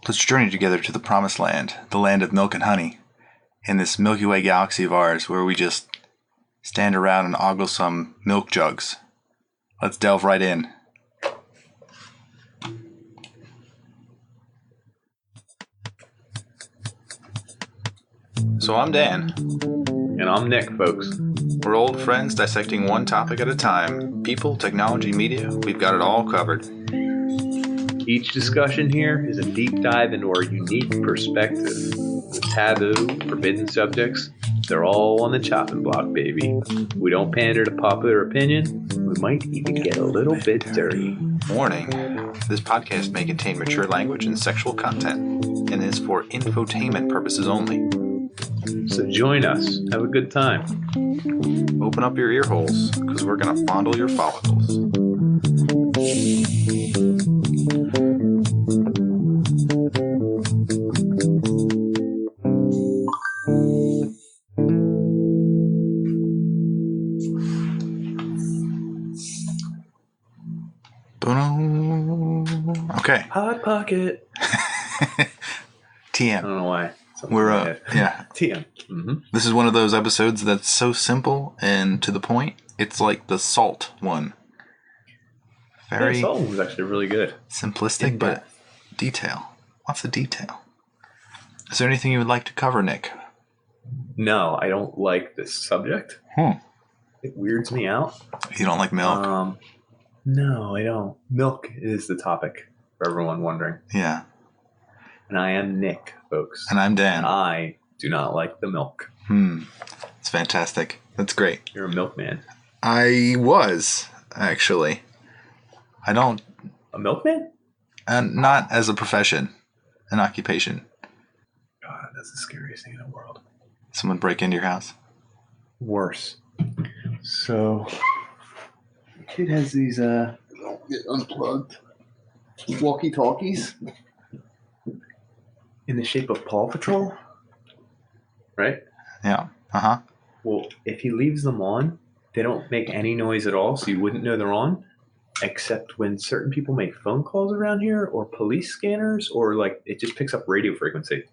Let's journey together to the promised land, the land of milk and honey, in this Milky Way galaxy of ours where we just stand around and ogle some milk jugs. Let's delve right in. So I'm Dan. And I'm Nick, folks. We're old friends dissecting one topic at a time. People, technology, media, we've got it all covered. Each discussion here is a deep dive into our unique perspective. The taboo, forbidden subjects, they're all on the chopping block, baby. We don't pander to popular opinion. We might even get a little bit dirty. Warning, this podcast may contain mature language and sexual content, and is for infotainment purposes only. So join us. Have a good time. Open up your ear holes, because we're going to fondle your follicles. Okay. Hot pocket. TM. I don't know why. We're yeah. TM. Mm-hmm. This is one of those episodes that's so simple and to the point. It's like the salt one. Very the salt one was actually really good. simplistic, but detail. Lots of detail. Is there anything you would like to cover, Nick? No, I don't like this subject. It weirds me out. You don't like milk? No, I don't. Milk is the topic for everyone wondering. Yeah. And I am Nick, folks. And I'm Dan. And I do not like the milk. It's fantastic. That's great. You're a milkman. I was, actually. I don't... A milkman? Not as a profession. An occupation. God, that's the scariest thing in the world. Someone break into your house? Worse. So, the kid has these, get unplugged walkie-talkies in the shape of Paw Patrol, right? Yeah. Uh-huh. Well, if he leaves them on, they don't make any noise at all, so you wouldn't know they're on, except when certain people make phone calls around here, or police scanners, or like it just picks up radio frequency.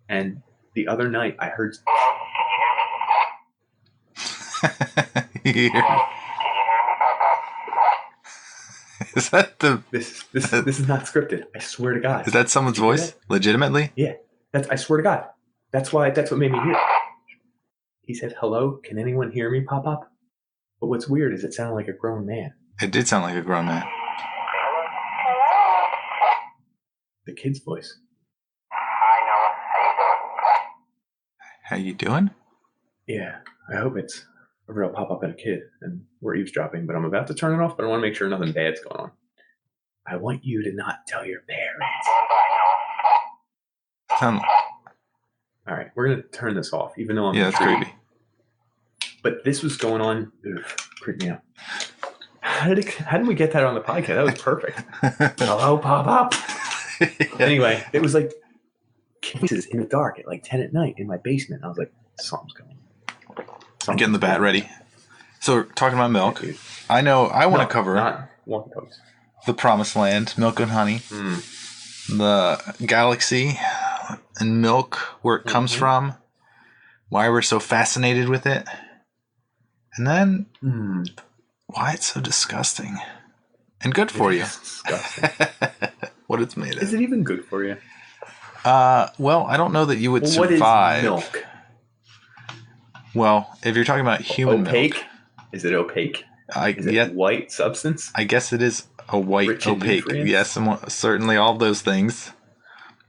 And the other night, I heard... Is that the... This is not scripted. I swear to God. Is that someone's voice? Legitimately? Yeah. I swear to God. That's what made me hear. He said, "Hello, can anyone hear me, Pop-Pop?" But what's weird is it sounded like a grown man. It did sound like a grown man. The kid's voice. How you doing? Yeah. I hope it's a real Pop-Up and a kid, and we're eavesdropping, but I'm about to turn it off, but I want to make sure nothing bad's going on. I want you to not tell your parents. All right, we're going to turn this off, even though I'm that's creepy. But this was going on. Creep me out. How did we get that on the podcast? That was perfect. Hello, Pop-Up. Anyway, it was like voices in the dark at like 10 at night in my basement. I was like, something's going on. I'm getting the bat ready. So, talking about milk, I know I want to cover the promised land, milk and honey, the galaxy, and milk, where it comes from, why we're so fascinated with it, and then why it's so disgusting and good for you. Disgusting. What it's made of. Is it even good for you? Well, I don't know that you would survive. What is milk? Well, if you're talking about human opaque? milk. Is it opaque? Is it white substance? I guess it is a white Rich in opaque. nutrients? Yes, certainly all those things.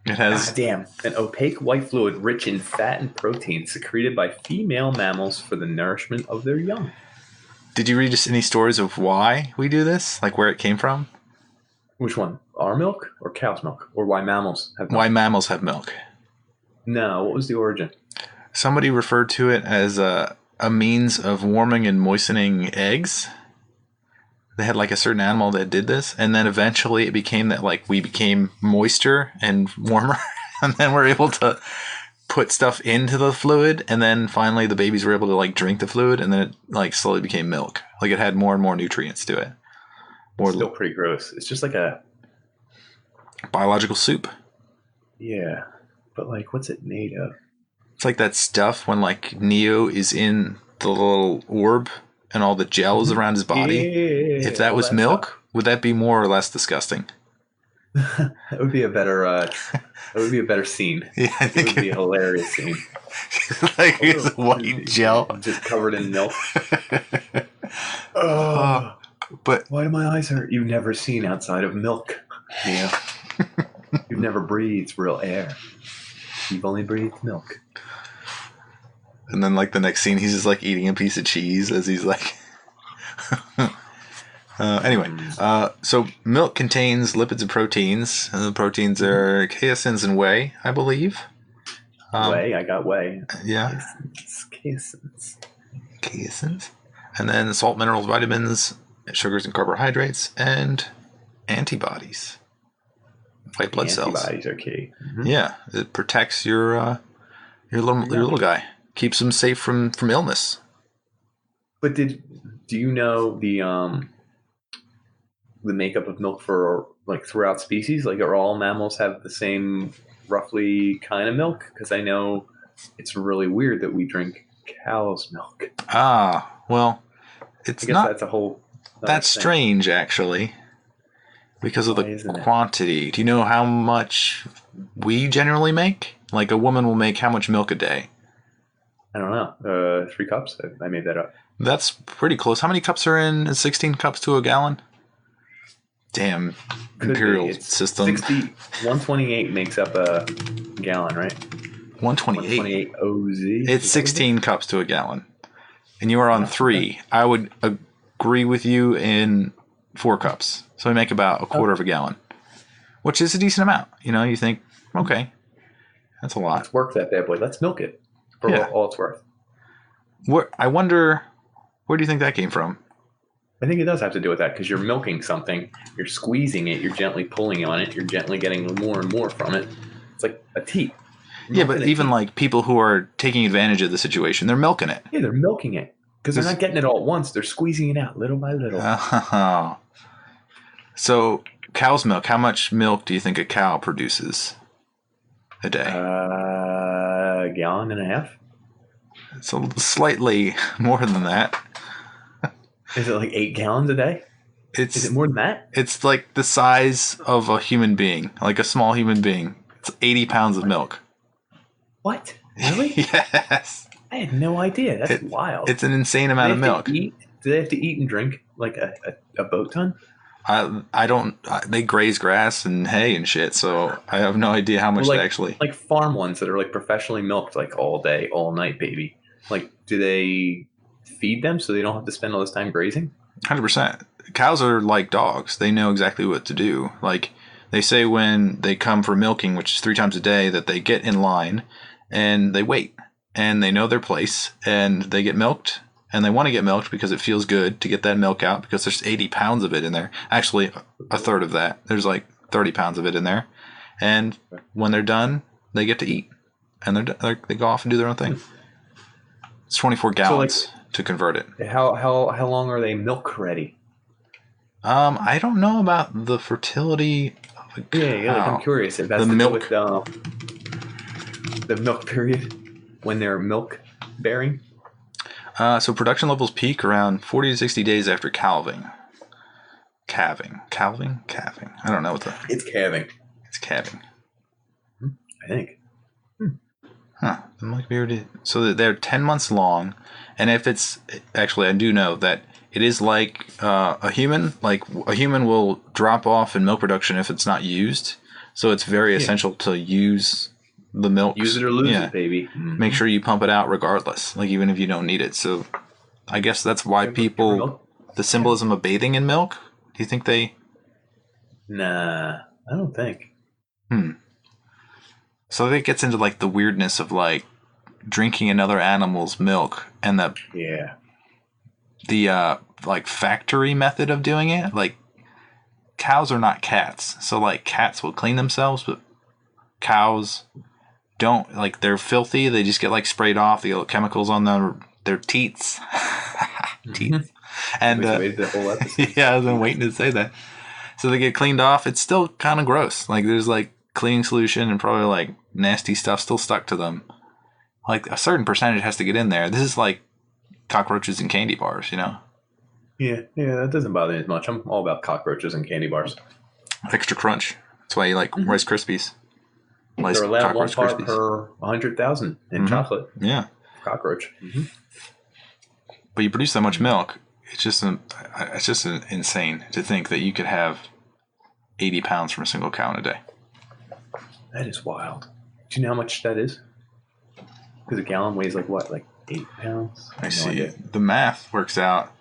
It has... Damn. An opaque white fluid rich in fat and protein secreted by female mammals for the nourishment of their young. Did you read any stories of why we do this? Like where it came from? Which one? Our milk or cow's milk? Or why mammals have milk? Why mammals have milk. No, what was the origin? Somebody referred to it as a means of warming and moistening eggs. They had like a certain animal that did this, and then eventually it became that like we became moister and warmer, and then we're able to put stuff into the fluid, and then finally the babies were able to like drink the fluid, and then it like slowly became milk. Like it had more and more nutrients to it. More still pretty gross. It's just like a biological soup. Yeah, but like, what's it made of? It's like that stuff when like Neo is in the little orb and all the gel is around his body. Yeah, If that was that milk, stuff. would that be more or less disgusting? That would be a better. That would be a better scene. Yeah, I think it would be a hilarious scene. Like it's white gel, just covered in milk. Oh, but why do my eyes hurt? You've never seen outside of milk, Neo. You've never breathed real air. You've only breathed milk. And then like the next scene, he's just like eating a piece of cheese as he's like. Anyway, so milk contains lipids and proteins. And the proteins are caseins and whey, I believe. Whey, I got whey. Yeah. Caseins. Caseins. And then salt, minerals, vitamins, sugars and carbohydrates, and antibodies. White blood cells. Antibodies are key. Mm-hmm. Yeah, it protects your little guy. Keeps him safe from illness. But do you know the makeup of milk for like throughout species? Like, are all mammals have the same roughly kind of milk? Because I know it's really weird that we drink cow's milk. Ah, well, it's I guess not. That's a whole. That's thing. Strange, actually, because of the quantity. Do you know how much we generally make? Like a woman will make how much milk a day? I don't know. 3 cups? I made that up. That's pretty close. How many cups are in 16 cups to a gallon? Damn, imperial system. 128 makes up a gallon, right? 128 OZ. It's 16 cups to a gallon. And you are on 3. I would agree with you in 4 cups. So we make about a quarter of a gallon, which is a decent amount. You know, you think, okay, that's a lot. Let's work that bad boy. Let's milk it for all it's worth. I wonder, where do you think that came from? I think it does have to do with that because you're milking something, you're squeezing it, you're gently pulling on it, you're gently getting more and more from it. It's like a teat. Yeah, but even like people who are taking advantage of the situation, they're milking it. Yeah, they're milking it because they're not getting it all at once. They're squeezing it out little by little. Oh. So cow's milk, how much milk do you think a cow produces a day? A gallon and a half. It's slightly more than that. Is it like 8 gallons a day? Is it more than that? It's like the size of a human being, like a small human being. It's 80 pounds of milk. What? Really? Yes. I had no idea. That's wild. It's an insane amount of milk. Do they have to eat and drink like a boat ton? I don't. They graze grass and hay and shit, so I have no idea how much they actually. Like farm ones that are like professionally milked like all day, all night, baby. Like, do they feed them so they don't have to spend all this time grazing? 100%. Cows are like dogs. They know exactly what to do. Like they say when they come for milking, which is 3 times a day, that they get in line and they wait and they know their place and they get milked and they want to get milked because it feels good to get that milk out because there's 80 pounds of it in there. Actually, a third of that. There's like 30 pounds of it in there. And when they're done, they get to eat and they go off and do their own thing. It's 24 gallons to convert it. How long are they milk ready? I don't know about the fertility of a cow. Yeah, like I'm curious if that's the milk with the milk period when they're milk bearing. So production levels peak around 40 to 60 days after calving. Calving. I don't know what the. It's calving. It's calving. I think. Huh. The milk period. So they're 10 months long, and if it's actually, I do know that it is like a human. Like a human will drop off in milk production if it's not used. So it's very essential to use the milk. Use it or lose it, baby. Mm-hmm. Make sure you pump it out regardless, like even if you don't need it. So I guess that's why people, the symbolism of bathing in milk. Do you think they? Nah, I don't think. So it gets into like the weirdness of like drinking another animal's milk and the like factory method of doing it. Like cows are not cats, so like cats will clean themselves, but cows don't. Like they're filthy. They just get like sprayed off. They get chemicals on their teats. Teeth. And the whole episode. Yeah, I've been waiting to say that. So they get cleaned off. It's still kind of gross. Like there's like cleaning solution and probably like nasty stuff still stuck to them. Like a certain percentage has to get in there. This is like cockroaches and candy bars, you know? Yeah, that doesn't bother me as much. I'm all about cockroaches and candy bars. Extra crunch. That's why you like Rice Krispies. They're allowed 1 part per 100,000 in chocolate. Yeah. Cockroach. But you produce that much milk. It's just insane to think that you could have 80 pounds from a single cow in a day. That is wild. Do you know how much that is? Because a gallon weighs like what? Like 8 pounds? I see. The math works out.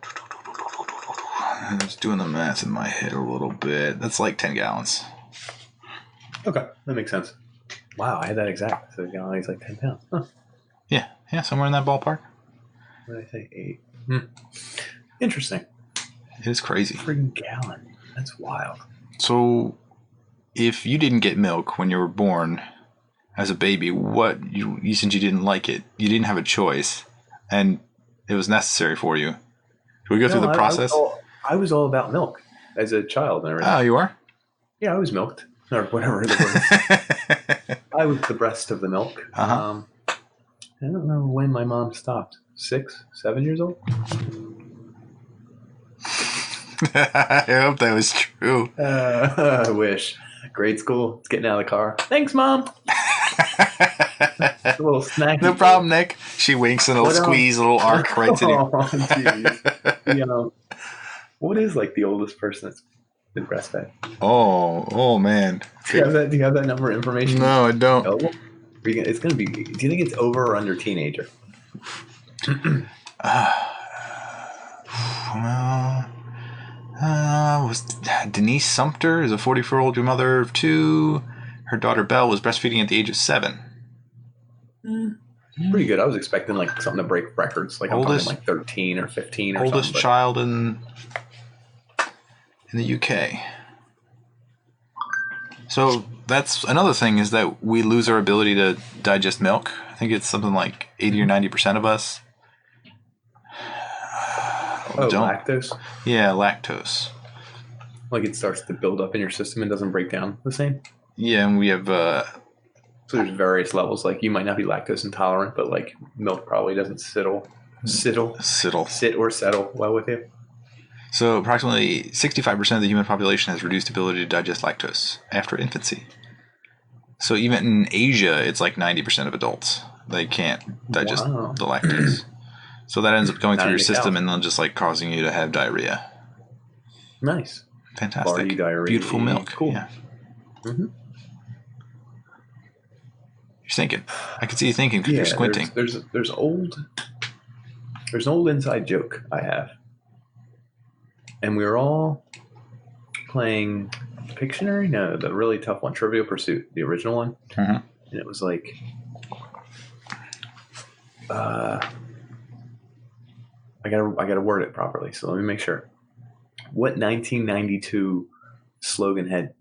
I was doing the math in my head a little bit. That's like 10 gallons. Okay, that makes sense. Wow, I had that exact. So a gallon weighs like 10 pounds. Huh. Yeah, somewhere in that ballpark. What did I say? 8. Interesting. It is crazy. Friggin' gallon. That's wild. So, if you didn't get milk when you were born as a baby, since you didn't like it, you didn't have a choice, and it was necessary for you. Should we go through the process? I was all about milk as a child and everything. Oh, you are? Yeah, I was milked. Or whatever the word is. I was the breast of the milk. I don't know when my mom stopped. 6, 7 years old? I hope that was true. I wish. Grade school. It's getting out of the car. Thanks, Mom. A little snacky. No problem, Nick. She winks and it'll squeeze a little arc right to you. Jeez. What is like the oldest person that's been breastfed? Oh man. Do you have that number of information? No, I don't. It's gonna be. Do you think it's over or under teenager? Was Denise Sumter is a 44-year-old mother of 2. Her daughter Belle was breastfeeding at the age of 7. Pretty good. I was expecting like something to break records. Like I'm talking like 13 or 15 or something. Oldest child in the UK. So that's another thing, is that we lose our ability to digest milk. I think it's something like 80 or 90% of us. Lactose? Yeah, lactose. Like it starts to build up in your system and doesn't break down the same? Yeah, and we have... so there's various levels. Like you might not be lactose intolerant, but like milk probably doesn't sit or settle well with you. So approximately 65% of the human population has reduced ability to digest lactose after infancy. So even in Asia, it's like 90% of adults. They can't digest the lactose. So that ends up going through your system and then just like causing you to have diarrhea. Nice. Fantastic. Diarrhea. Beautiful milk. Cool. Yeah. You're thinking. I can see you thinking because you're squinting. There's an old inside joke I have. And we were all playing Pictionary? No, the really tough one, Trivial Pursuit, the original one. And it was like I gotta word it properly, so let me make sure. What 1992 slogan had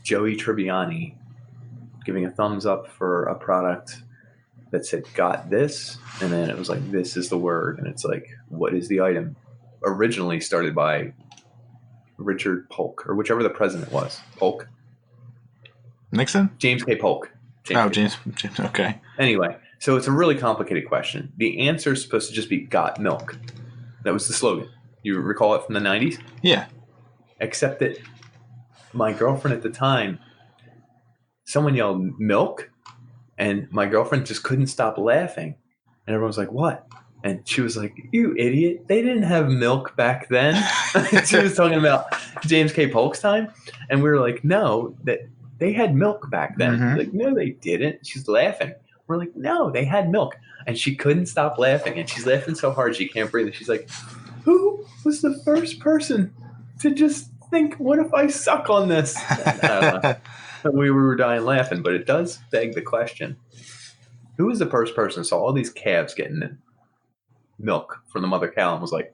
Joey Tribbiani giving a thumbs up for a product that said "got this," and then it was like "this is the word," and it's like "what is the item?" Originally started by Richard Polk, or whichever the president was. Polk? Nixon? James K. Polk. James. Okay. Anyway, so it's a really complicated question. The answer is supposed to just be "got milk." That was the slogan. You recall it from the 90s? Yeah. Except that my girlfriend at the time, someone yelled "milk," and my girlfriend just couldn't stop laughing. And everyone was like, "What?" And she was like, "You idiot. They didn't have milk back then." She was talking about James K. Polk's time. And we were like, "No, that they had milk back then." Like, "No, they didn't." She's laughing. We're like, "No, they had milk." And she couldn't stop laughing. And she's laughing so hard she can't breathe. And she's like, "Who was the first person to just think, what if I suck on this?" I don't know. We were dying laughing. But it does beg the question, who was the first person who saw all these calves getting milk from the mother cow and was like,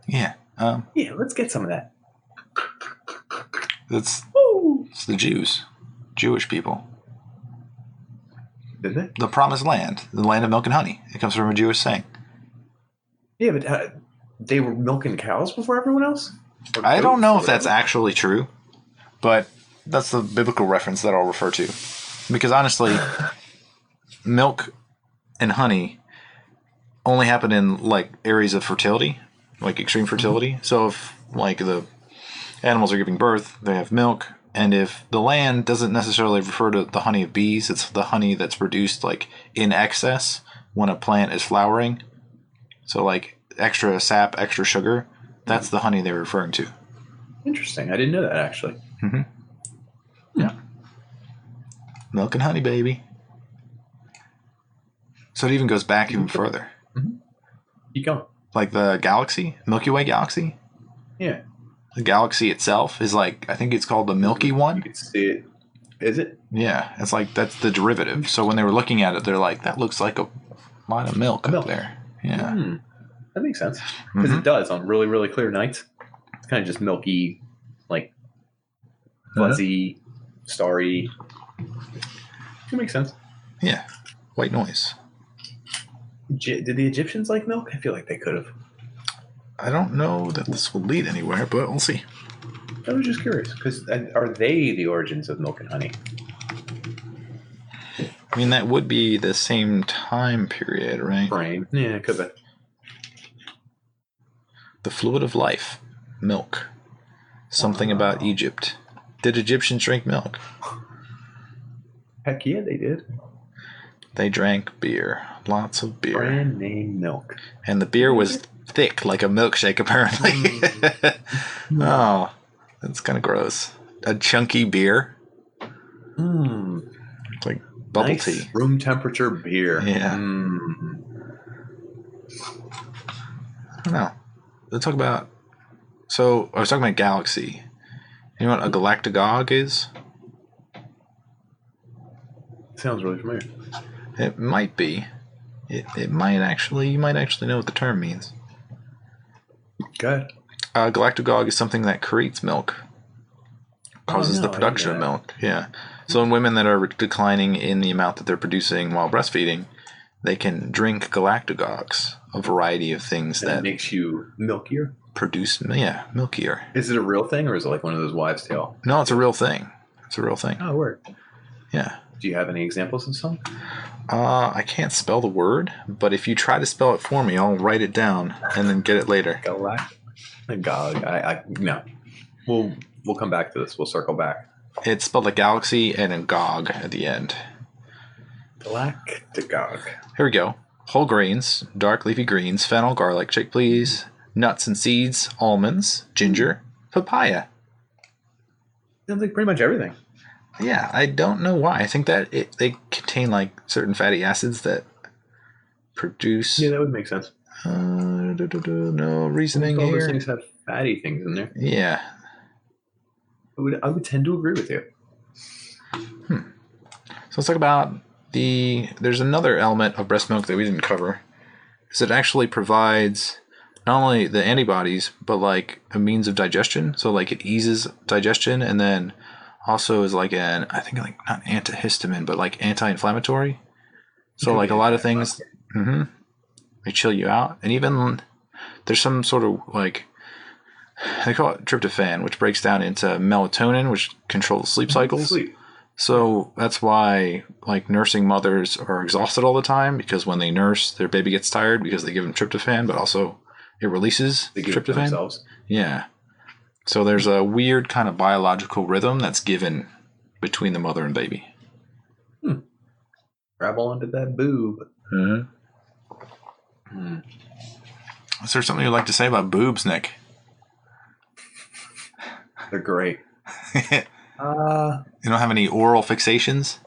yeah, let's get some of that. It's the Jews, Jewish people. Did they? The promised land, the land of milk and honey. It comes from a Jewish saying. Yeah, but they were milking cows before everyone else? I don't know if that's actually true, but that's the biblical reference that I'll refer to. Because honestly, milk and honey only happen in like areas of fertility, like extreme fertility. Mm-hmm. So if like the animals are giving birth, they have milk. And if the land doesn't necessarily refer to the honey of bees, it's the honey that's produced like in excess when a plant is flowering. So like extra sap, extra sugar, that's the honey they're referring to. Interesting. I didn't know that actually. Mm-hmm. Yeah. Milk and honey, baby. So it even goes back even further. Mm-hmm. Keep going. Like the galaxy, Milky Way galaxy. Yeah. The galaxy itself is like, I think it's called the Milky One. You can see it. Is it? Yeah, it's like that's the derivative. So when they were looking at it, they're like, that looks like a line of milk up there. Yeah. That makes sense. Because it does on really, really clear nights. It's kind of just milky, like fuzzy, starry. It makes sense. Yeah. White noise. Did the Egyptians like milk? I feel like they could have. I don't know that this will lead anywhere, but we'll see. I was just curious, because are they the origins of milk and honey? I mean, that would be the same time period, right? Brain. Yeah, it could be. The fluid of life. Milk. Something about Egypt. Did Egyptians drink milk? Heck yeah, they did. They drank beer. Lots of beer. Brand name milk. And the beer was thick, like a milkshake, apparently. Oh, that's kind of gross. A chunky beer. It's like bubble tea. Room temperature beer. Yeah. I don't know. Let's talk about... So, I was talking about galaxy. You know what a galactic is? Sounds really familiar. It might be. It might actually... You might actually know what the term means. Good. Galactic is something that creates milk. Causes the production of milk. Yeah. So in women that are declining in the amount that they're producing while breastfeeding, they can drink galactagogues, a variety of things that makes you milkier. Produce, milkier. Is it a real thing, or is it like one of those wives' tale? No, it's a real thing. It's a real thing. Oh, word. Yeah. Do you have any examples of some? I can't spell the word, but if you try to spell it for me, I'll write it down and then get it later. Galactic. No. We'll come back to this. We'll circle back. It's spelled like galaxy and a gog at the end. Galactic. Here we go. Whole grains, dark leafy greens, fennel, garlic, chickpeas, nuts and seeds, almonds, ginger, papaya. Sounds like pretty much everything. Yeah, I don't know why. I think that they contain like certain fatty acids that produce... Yeah, that would make sense. No reasoning all here. Those things have fatty things in there. Yeah. I would tend to agree with you. So let's talk about there's another element of breast milk that we didn't cover. Is it actually provides not only the antibodies, but like a means of digestion. So like it eases digestion, and then also is like I think like not antihistamine, but like anti-inflammatory. So like a lot of things, they chill you out. And even there's some sort of like, they call it tryptophan, which breaks down into melatonin, which controls sleep cycles. So that's why like nursing mothers are exhausted all the time, because when they nurse, their baby gets tired because they give them tryptophan, but also it releases tryptophan. Themselves. Yeah. So there's a weird kind of biological rhythm that's given between the mother and baby. Grab onto that boob. Is there something you'd like to say about boobs, Nick? They're great. You don't have any oral fixations?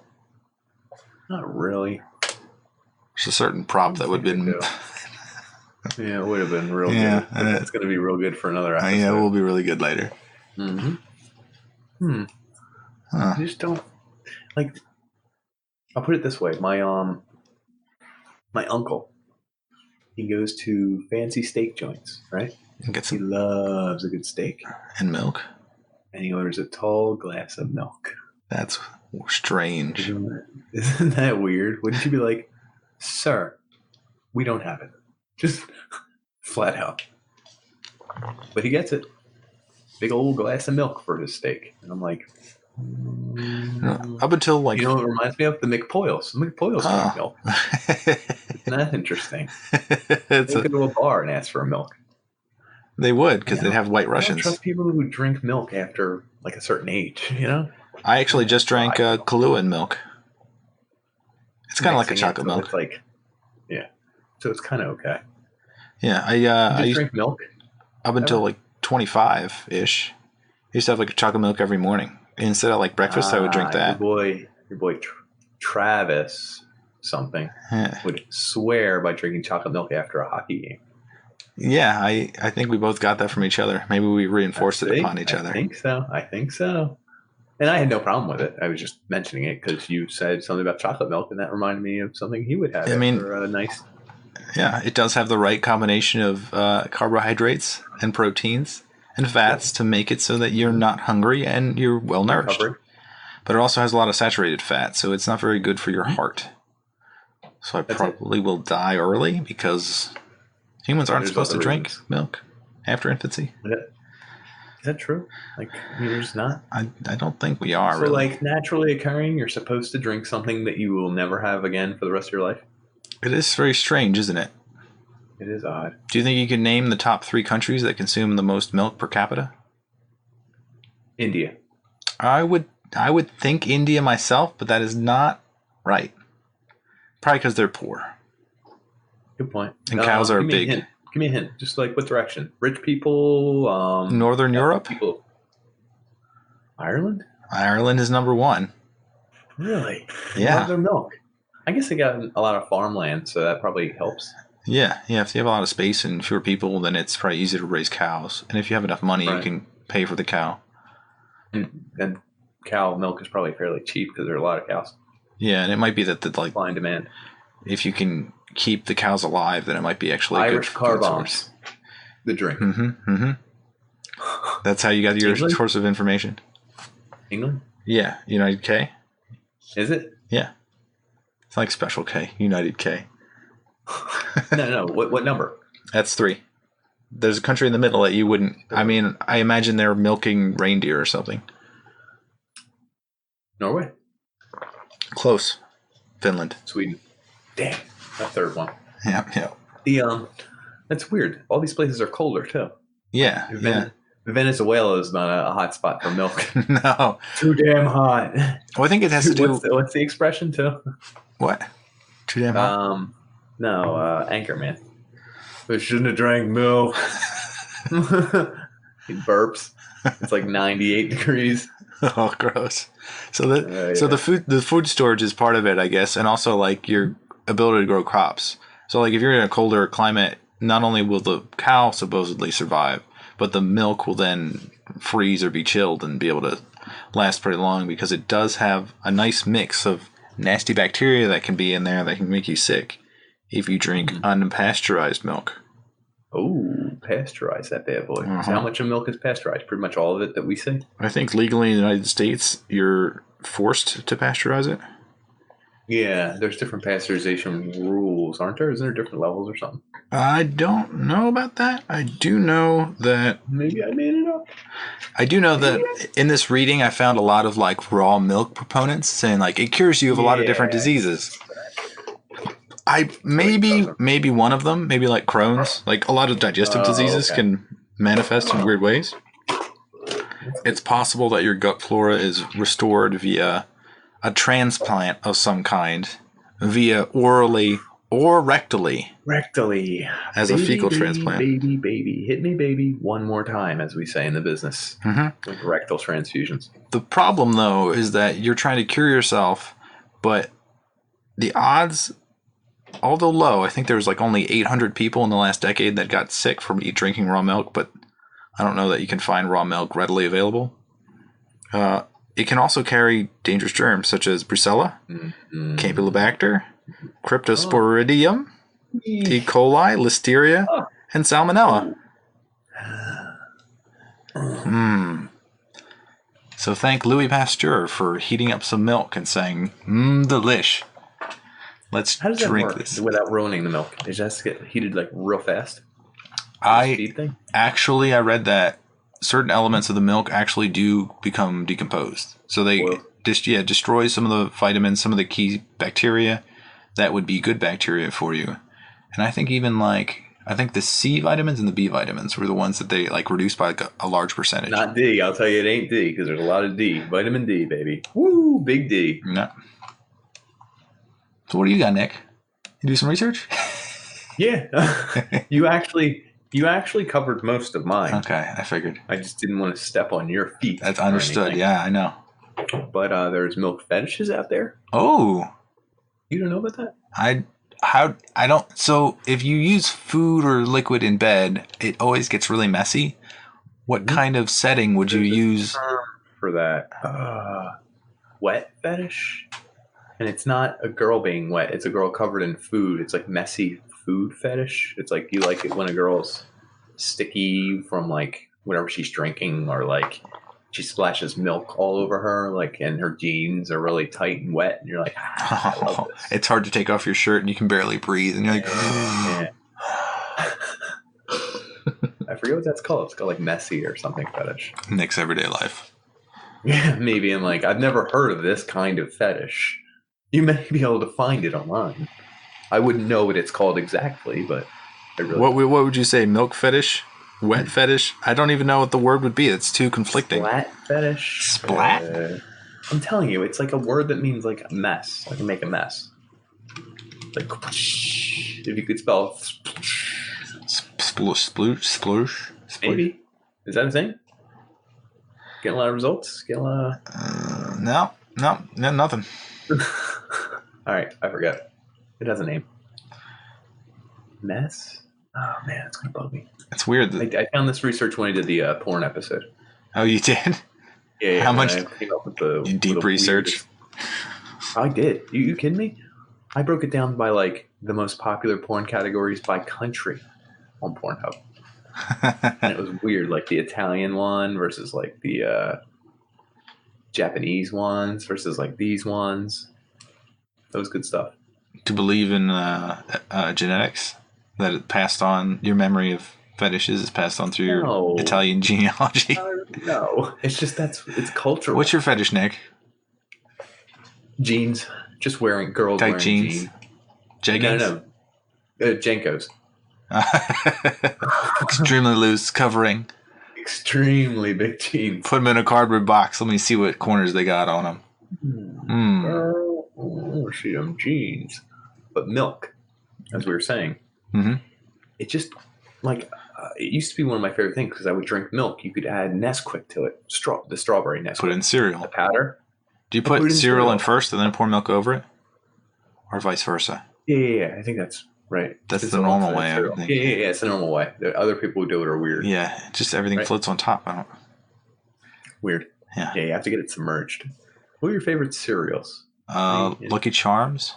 Not really. There's a certain prop that would have been... Yeah, it would have been real good. It's going to be real good for another episode. Yeah, it will be really good later. I just don't... Like, I'll put it this way. My uncle, he goes to fancy steak joints, right? He loves a good steak. And milk? And he orders a tall glass of milk. That's strange. Isn't that weird? Wouldn't you be like, sir, we don't have it. Just flat out. But he gets it. Big old glass of milk for his steak. And I'm like, Up until like... You know what it reminds me of? The McPoyles. The McPoyles drink milk. Isn't that interesting? They go to a bar and ask for a milk. They would, because they'd have White Russians. I don't trust people who drink milk after like a certain age, you know? I actually just drank Kahlua milk. It's kind of like a chocolate milk. It's like, yeah. So it's kind of okay. Yeah, I used to drink milk up until like 25-ish. I used to have like a chocolate milk every morning. Instead of like breakfast, I would drink that. Your boy Travis would swear by drinking chocolate milk after a hockey game. Yeah, I think we both got that from each other. Maybe we reinforced it upon each other. I think so. And I had no problem with it. I was just mentioning it because you said something about chocolate milk, and that reminded me of something he would have. After a nice. Yeah, it does have the right combination of carbohydrates and proteins and fats to make it so that you're not hungry and you're well nourished. But it also has a lot of saturated fat, so it's not very good for your heart. So I probably will die early because humans aren't supposed to drink milk after infancy. Is that true? Like, there's not? I don't think we are. So, really. Like, naturally occurring, you're supposed to drink something that you will never have again for the rest of your life? It is very strange, isn't it? It is odd. Do you think you can name the top 3 countries that consume the most milk per capita? India. I would think India myself, but that is not right. Probably because they're poor. Good point. And cows are big. Give me a hint. Just like what direction? Rich people? Northern Europe? People. Ireland? Ireland is number 1. Really? Yeah. Love their milk. I guess they got a lot of farmland, so that probably helps. Yeah. If you have a lot of space and fewer people, then it's probably easier to raise cows. And if you have enough money, you can pay for the cow. And cow milk is probably fairly cheap because there are a lot of cows. Yeah, and it might be that the supply and demand. If you can keep the cows alive, then it might be actually Irish car bombs. The drink. That's how you got your source of information. England? Yeah, United K. Is it? Yeah. It's like Special K, United K. No. What number? That's 3. There's a country in the middle that you wouldn't... I mean, I imagine they're milking reindeer or something. Norway? Close. Finland. Sweden. Damn. That third one. Yeah. That's weird. All these places are colder, too. Yeah. Venezuela is not a hot spot for milk. No. Too damn hot. Well, I think it has to do... What's the expression, too? What? Too damn hot? No, Anchorman. I shouldn't have drank milk. He burps. It's like 98 degrees. Oh, gross. So the food storage is part of it, I guess, and also like your ability to grow crops. So like if you're in a colder climate, not only will the cow supposedly survive, but the milk will then freeze or be chilled and be able to last pretty long because it does have a nice mix of nasty bacteria that can be in there that can make you sick if you drink unpasteurized milk. Oh, pasteurize that bad boy. So how much of milk is pasteurized? Pretty much all of it that we see? I think legally in the United States, you're forced to pasteurize it. Yeah, there's different pasteurization rules, aren't there? Isn't there different levels or something? I don't know about that. I do know that... Maybe I made it up. I do know that in this reading, I found a lot of like raw milk proponents saying like it cures you of a lot of different diseases. Maybe one of them, maybe like Crohn's, like a lot of digestive diseases can manifest in weird ways. It's possible that your gut flora is restored via a transplant of some kind, via orally or rectally. Rectally. As baby, a fecal transplant. Baby. Hit me, baby, one more time, as we say in the business. With rectal transfusions. The problem, though, is that you're trying to cure yourself, but the odds... Although low, I think there was like only 800 people in the last decade that got sick from drinking raw milk, but I don't know that you can find raw milk readily available. It can also carry dangerous germs such as Brucella, Campylobacter, Cryptosporidium, E. coli, Listeria, and Salmonella. So thank Louis Pasteur for heating up some milk and saying, delish. Let's How does drink that work this without ruining the milk. It just get heated like real fast. I read that certain elements of the milk actually do become decomposed. So they destroy some of the vitamins, some of the key bacteria that would be good bacteria for you. And I think even the C vitamins and the B vitamins were the ones that they reduced by a large percentage. Not D. I'll tell you, it ain't D because there's a lot of D. Vitamin D, baby. Woo, big D. No. So what do you got, Nick? You do some research? Yeah. You actually covered most of mine. Okay, I figured. I just didn't want to step on your feet. That's understood. Yeah, I know. But there's milk fetishes out there. Oh. You don't know about that? I don't. So if you use food or liquid in bed, it always gets really messy. What kind of setting would you use for that? Wet fetish. And it's not a girl being wet. It's a girl covered in food. It's like messy food fetish. It's like you like it when a girl's sticky from whatever she's drinking, or she splashes milk all over her, and her jeans are really tight and wet, and you're like, I love this. It's hard to take off your shirt and you can barely breathe, and you're like, yeah. I forget what that's called. It's called messy or something fetish. Nick's everyday life. Yeah, maybe. I'm I've never heard of this kind of fetish. You may be able to find it online. I wouldn't know what it's called exactly, but I really. What would you say? Milk fetish? Wet fetish? I don't even know what the word would be. It's too conflicting. Splat fetish? Splat? I'm telling you, it's a word that means a mess. Make a mess. If you could spell sploosh. Maybe. Is that a thing? Getting a lot of results? No, nothing. All right, I forgot. It has a name. Mess? Oh, man, it's going to bug me. It's weird. I found this research when I did the porn episode. Oh, you did? Yeah. How much? Came up with you deep research? I did. You kidding me? I broke it down by the most popular porn categories by country on Pornhub. And it was weird, the Italian one versus the Japanese ones versus these ones. That was good stuff. To believe in genetics, that it passed on, your memory of fetishes is passed on through your Italian genealogy. No, it's just it's cultural. What's your fetish, Nick? Jeans. Just wearing girls tight wearing jeans. Jeggings? No. Jenkos. Extremely loose covering. Extremely big jeans. Put them in a cardboard box. Let me see what corners they got on them. Oh, see them jeans. But milk, as we were saying, it just it used to be one of my favorite things because I would drink milk. You could add Nesquik to it, the strawberry Nesquik. Put it in cereal. The powder. Do you put cereal in first and then pour milk over it, or vice versa? Yeah. I think that's right. That's the normal way. I think. Yeah. It's the normal way. The other people who do it are weird. Yeah, just everything floats on top. Weird. Yeah. You have to get it submerged. What are your favorite cereals? Lucky Charms.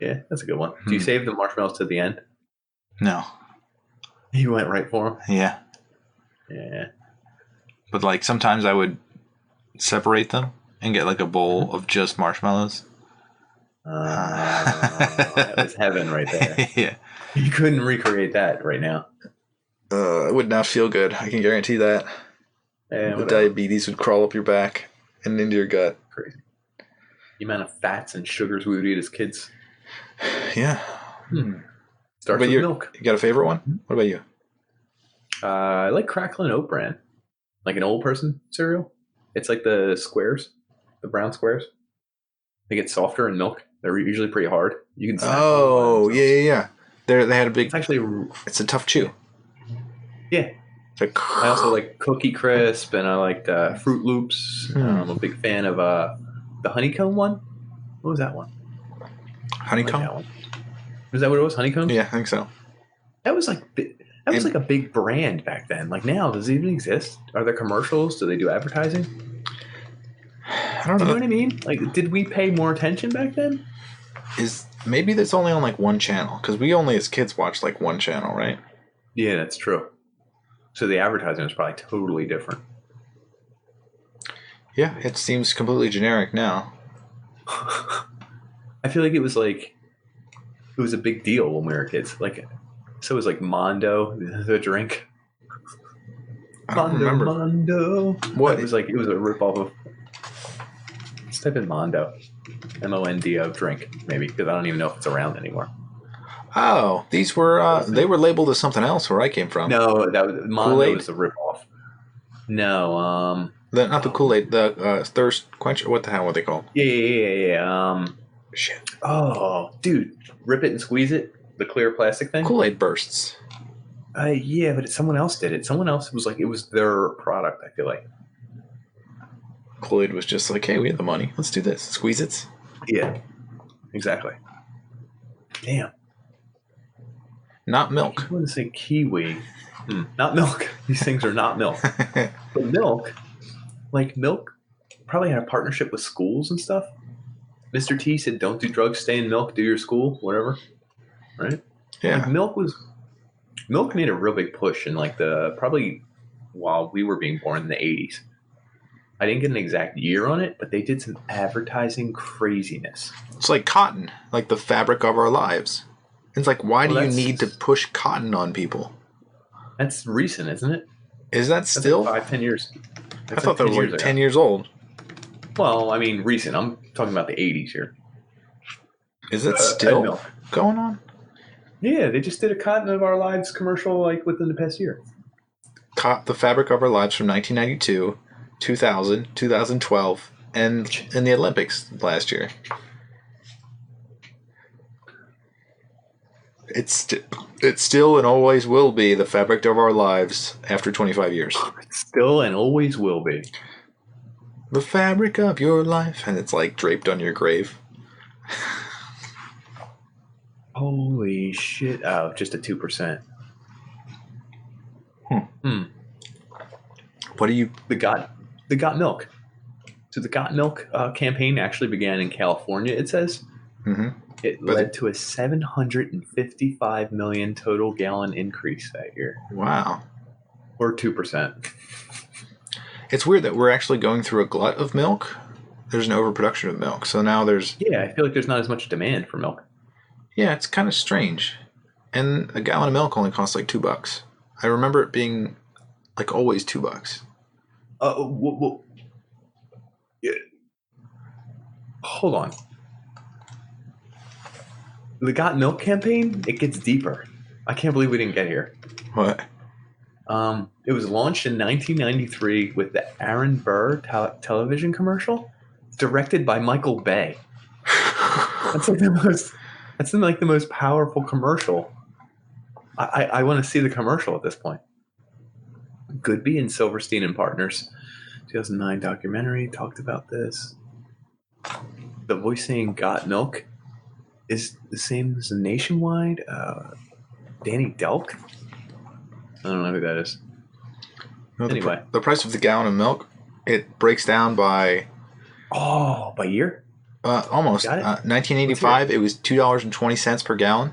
Yeah, that's a good one. Do you save the marshmallows to the end? No. You went right for them? Yeah. Yeah. But sometimes I would separate them and get a bowl of just marshmallows. That was heaven right there. Yeah. You couldn't recreate that right now. It would not feel good. I can guarantee that. The diabetes would crawl up your back and into your gut. Crazy. The amount of fats and sugars we would eat as kids. Yeah. Starts with milk. You got a favorite one? What about you? I like Cracklin' Oat Bran. An old person cereal. It's the squares. The brown squares. They get softer in milk. They're usually pretty hard. You can. Oh, yeah. They had a big. It's a tough chew. Yeah. I also like Cookie Crisp, and I like Fruit Loops. I'm a big fan of the honeycomb one. What was that one? Honeycomb. That one. Was that what it was? Honeycomb? Yeah, I think so. That was a big brand back then. Now, does it even exist? Are there commercials? Do they do advertising? I don't know. Do you know what I mean? Did we pay more attention back then? Maybe that's only on one channel, because we only as kids watched one channel, right? Yeah, that's true. So the advertising was probably totally different. Yeah, it seems completely generic now. I feel like it was a big deal when we were kids. So it was Mondo, the drink. I don't remember. Mondo. What? It was a ripoff of. Let's type in Mondo. Mondo drink, maybe, because I don't even know if it's around anymore. Oh, these were they were labeled as something else where I came from. No, that was Mondo Kool-Aid? was a ripoff. No, Not the Kool-Aid, the thirst quencher. What the hell were they called? Yeah. Shit. Oh, dude, rip it and squeeze it. The clear plastic thing. Kool-Aid bursts. Yeah, but someone else did it. Someone else was like, it was their product. I feel like Kool-Aid was just like, hey, we have the money. Let's do this. Squeeze it. Yeah, exactly. Damn. Not milk. I want to say kiwi. Not milk. These things are not milk. But milk, milk probably had a partnership with schools and stuff. Mr. T said, don't do drugs, stay in milk, do your school, whatever. Right? Yeah. Milk made a real big push in probably while we were being born in the 80s. I didn't get an exact year on it, but they did some advertising craziness. It's like cotton, like the fabric of our lives. It's like, why do you need to push cotton on people? That's recent, isn't it? Is that still? Like 5-10 years. I thought that was 10 years old. Well, I mean, recent. I'm talking about the 80s here. Is it still going on? Yeah, they just did a Cotton of Our Lives commercial within the past year. The fabric of our lives from 1992, 2000, 2012, and in the Olympics last year. It's still and always will be the fabric of our lives after 25 years. Still and always will be. The fabric of your life. And it's draped on your grave. Holy shit. Oh, just a 2%. What do you... The Got Milk. So the Got Milk campaign actually began in California, it says. Mm-hmm. It led to a 755 million total gallon increase that year. Wow. Or 2%. It's weird that we're actually going through a glut of milk. There's an overproduction of milk. So now there's... Yeah, I feel like there's not as much demand for milk. Yeah, it's kind of strange. And a gallon of milk only costs $2. I remember it being always $2. Yeah. Hold on. The Got Milk campaign, it gets deeper. I can't believe we didn't get here. What? It was launched in 1993 with the Aaron Burr television commercial, directed by Michael Bay. That's the most powerful commercial. I want to see the commercial at this point. Goodby and Silverstein and Partners, 2009 documentary talked about this. The voice saying "Got Milk" is the same as the Nationwide. Danny Delk. I don't know who that is. No, anyway, the price of the gallon of milk, it breaks down by... Oh, by year? Almost. 1985, it was $2.20 per gallon.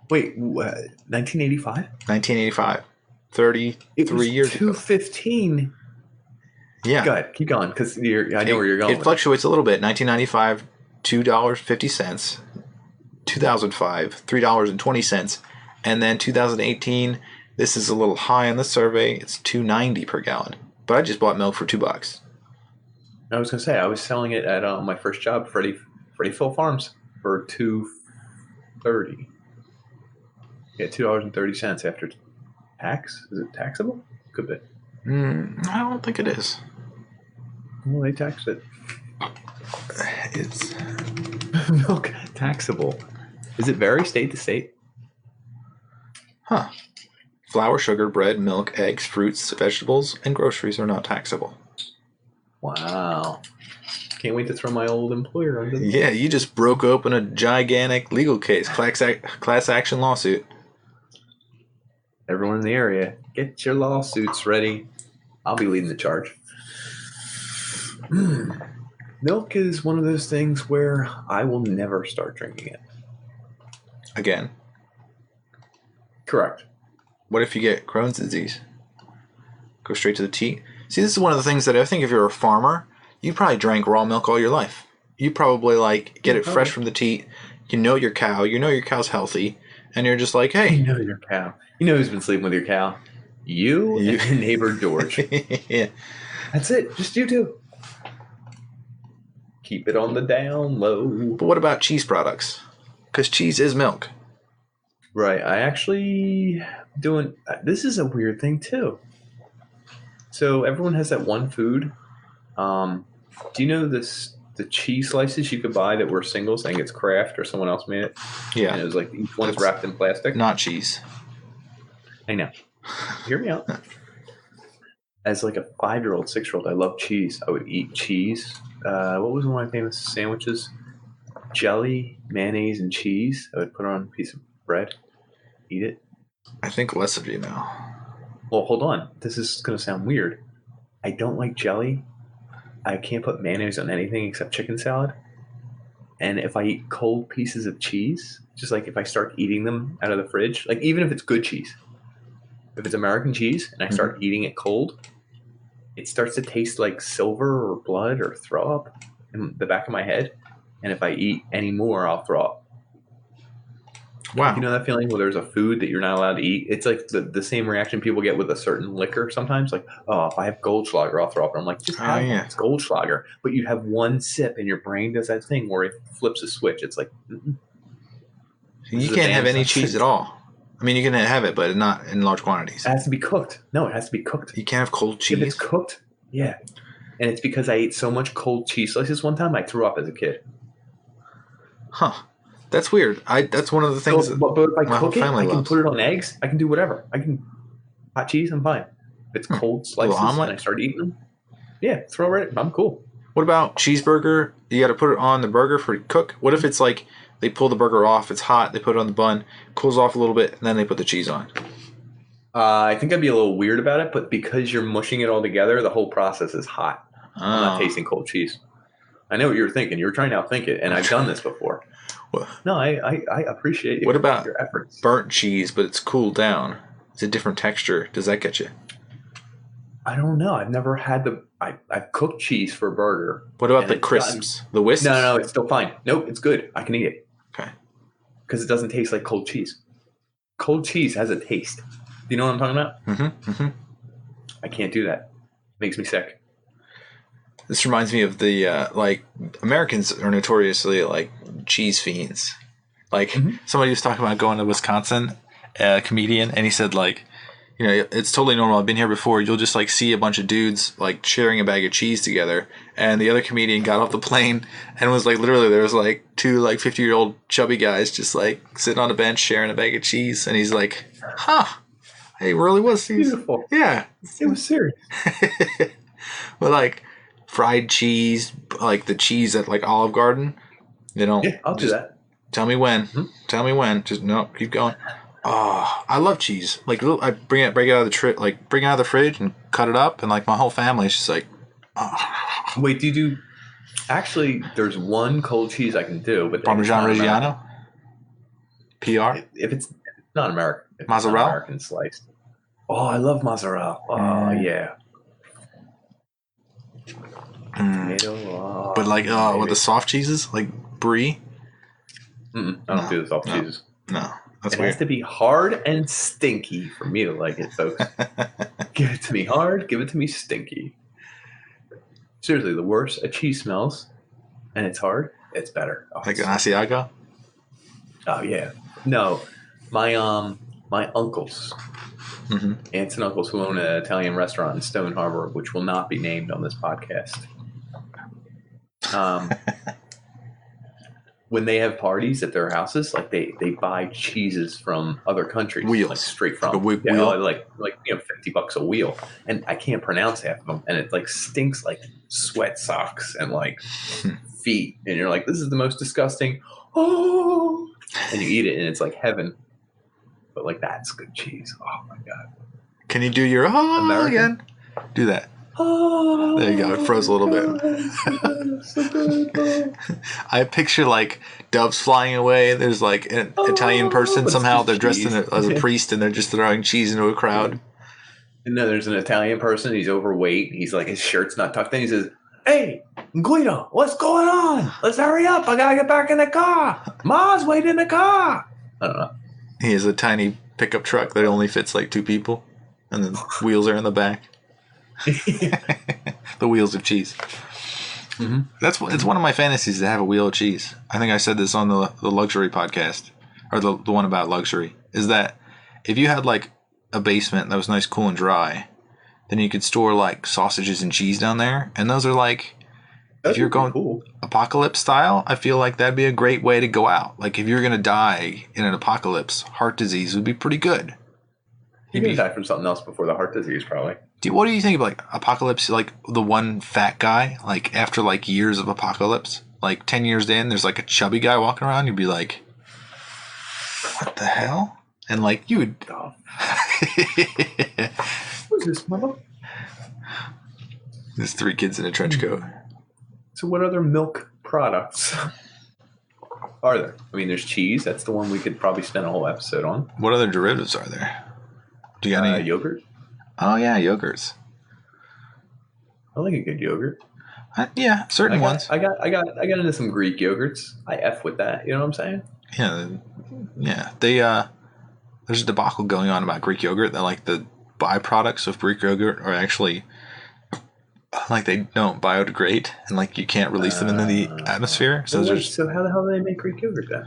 Wait, 1985? 1985. 33 years ago. $2.15. Yeah. Go ahead. Keep going, because I know where you're going. It fluctuates a little bit. 1995, $2.50. 2005, $3.20. And then 2018, this is a little high on the survey. It's $2.90 per gallon. But I just bought milk for $2. I was going to say, I was selling it at my first job, Freddie Phil Farms, for $2.30. Yeah, $2.30 after tax. Is it taxable? Could be. I don't think it is. Well, they taxed it. It's milk taxable. Is it vary state to state? Huh. Flour, sugar, bread, milk, eggs, fruits, vegetables, and groceries are not taxable. Wow. Can't wait to throw my old employer under the... Yeah, you just broke open a gigantic legal case, class action lawsuit. Everyone in the area, get your lawsuits ready. I'll be leading the charge. Milk is one of those things where I will never start drinking it. Again. Correct. What if you get Crohn's disease? Go straight to the teat. See, this is one of the things that I think if you're a farmer, you probably drank raw milk all your life. You probably get it fresh from the teat. You know your cow. You know your cow's healthy. And you're just like, hey. You know your cow. You know who's been sleeping with your cow. You and your neighbor George. Yeah. That's it. Just you two. Keep it on the down low. But what about cheese products? Because cheese is milk. Right. I actually doing. This is a weird thing too. So everyone has that one food. Do you know this? The cheese slices you could buy that were singles, saying it's Kraft or someone else made it. Yeah. And it was like each one's wrapped in plastic. Not cheese. I know. Hear me out. As like a 5-year-old, 6-year-old, I love cheese. I would eat cheese. What was one of my famous sandwiches? Jelly, mayonnaise, and cheese. I would put it on a piece of bread. Eat it. I think less of you now. Well, hold on. This is going to sound weird. I don't like jelly. I can't put mayonnaise on anything except chicken salad. And if I eat cold pieces of cheese, just like if I start eating them out of the fridge, like even if it's good cheese, if it's American cheese and I start eating it cold, it starts to taste like silver or blood or throw up in the back of my head. And if I eat any more, I'll throw up. Wow. You know that feeling where there's a food that you're not allowed to eat? It's like the same reaction people get with a certain liquor sometimes. Like, oh, if I have Goldschlager, I'll throw up. And I'm like, just have it. It's Goldschlager. But you have one sip and your brain does that thing where it flips a switch. It's like, you can't have any cheese at all. I mean, you can have it, but not in large quantities. It has to be cooked. No, it has to be cooked. You can't have cold cheese? If it's cooked, yeah. And it's because I ate so much cold cheese slices one time, I threw up as a kid. Huh. That's weird. That's one of the things. But if I cook it, I can put it on eggs. I can do whatever. I can hot cheese. I'm fine. If it's cold slices and I start eating them, yeah, throw it. I'm cool. What about cheeseburger? You got to put it on the burger for cook. What if it's like they pull the burger off, it's hot, they put it on the bun, cools off a little bit, and then they put the cheese on? I think I'd be a little weird about it, but because you're mushing it all together, the whole process is hot. I'm not tasting cold cheese. I know what you're thinking. You're trying to outthink it, and I've done this before. No, I appreciate what about your efforts. Burnt cheese, but it's cooled down? It's a different texture. Does that get you? I don't know. I've never had I've cooked cheese for a burger. What about the crisps? The wisps? No, it's still fine. Nope, it's good. I can eat it. Okay. Because it doesn't taste like cold cheese. Cold cheese has a taste. Do you know what I'm talking about? Mm-hmm. Mm-hmm. I can't do that. It makes me sick. This reminds me of the Americans are notoriously like cheese fiends. Like somebody was talking about going to Wisconsin, a comedian, and he said like, you know, it's totally normal. I've been here before. You'll just like see a bunch of dudes like sharing a bag of cheese together. And the other comedian got off the plane and was like, literally, there was like two like 50-year-old chubby guys just like sitting on a bench sharing a bag of cheese. And he's like, huh, it really was beautiful. Yeah, it was serious. But like fried cheese, like the cheese at like Olive Garden, you know. Yeah, I'll do that. Tell me when. Tell me when. Just no, keep going. Oh, I love cheese. Like I break it out of the fridge and cut it up, and like my whole family is just like, oh. Wait, do you do? Actually, there's one cold cheese I can do, but Parmesan Reggiano. PR. If it's not American, mozzarella, American sliced. Oh, I love mozzarella. Oh yeah. Tomato. But like with the soft cheeses, like brie. I don't do the soft cheeses. No. It has to be hard and stinky for me to like it, folks. Give it to me hard, give it to me stinky. Seriously, the worse a cheese smells and it's hard, it's better. Oh, like an Asiago? Oh yeah. No. My uncles, aunts and uncles who own an Italian restaurant in Stone Harbor, which will not be named on this podcast. When they have parties at their houses, like they buy cheeses from other countries, wheels, like straight from like $50 a wheel, and I can't pronounce half of them, and it like stinks like sweat socks and like feet, and you're like, this is the most disgusting. Oh, and you eat it, and it's like heaven, but like that's good cheese. Oh my god! Can you do your American again? Do that. Oh, there you go. It froze a little bit. I picture like doves flying away. There's like an Italian person. Somehow they're dressed as a priest and they're just throwing cheese into a crowd. And then there's an Italian person. He's overweight. He's like, his shirt's not tucked in. He says, "Hey, Guido, what's going on? Let's hurry up. I got to get back in the car. Ma's waiting in the car." I don't know. He has a tiny pickup truck that only fits like two people. and the wheels are in the back. The wheels of cheese. Mm-hmm. It's one of my fantasies to have a wheel of cheese. I think I said this on the luxury podcast, or the one about luxury, is that if you had like a basement that was nice, cool, and dry, then you could store like sausages and cheese down there, and those are like, if you're going cool. Apocalypse style, I feel like that'd be a great way to go out. Like if you're gonna die in an apocalypse, heart disease would be pretty good. You're gonna die from something else before the heart disease, probably. What do you think of like apocalypse? Like the one fat guy, like after like years of apocalypse, like 10 years in, there's like a chubby guy walking around. You'd be like, what the hell? And like you would. Who's this, mother? There's 3 kids in a trench coat. So what other milk products are there? I mean, there's cheese. That's the one we could probably spend a whole episode on. What other derivatives are there? Do you got any? Yogurt. Oh yeah, yogurts. I like a good yogurt. Yeah, certain ones. I got into some Greek yogurts. I F with that. You know what I'm saying? Yeah. They there's a debacle going on about Greek yogurt that like the byproducts of Greek yogurt are actually like they don't biodegrade and like you can't release them into the atmosphere. So how the hell do they make Greek yogurt then?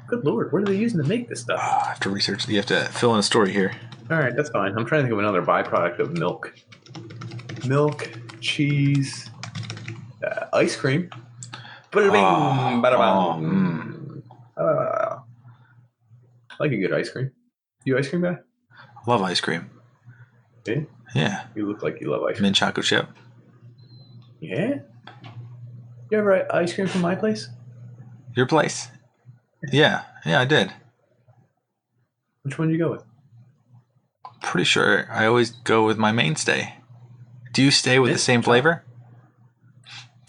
Good Lord, what are they using to make this stuff? I have to research. You have to fill in a story here. All right, that's fine. I'm trying to think of another byproduct of milk. Milk, cheese, ice cream. I like a good ice cream. You ice cream guy? Love ice cream. Yeah? Yeah. You look like you love ice cream. Mint chocolate chip. Yeah? You ever ice cream from my place? Your place? Yeah, I did. Which one did you go with? Pretty sure I always go with my mainstay. Do you stay with the same flavor?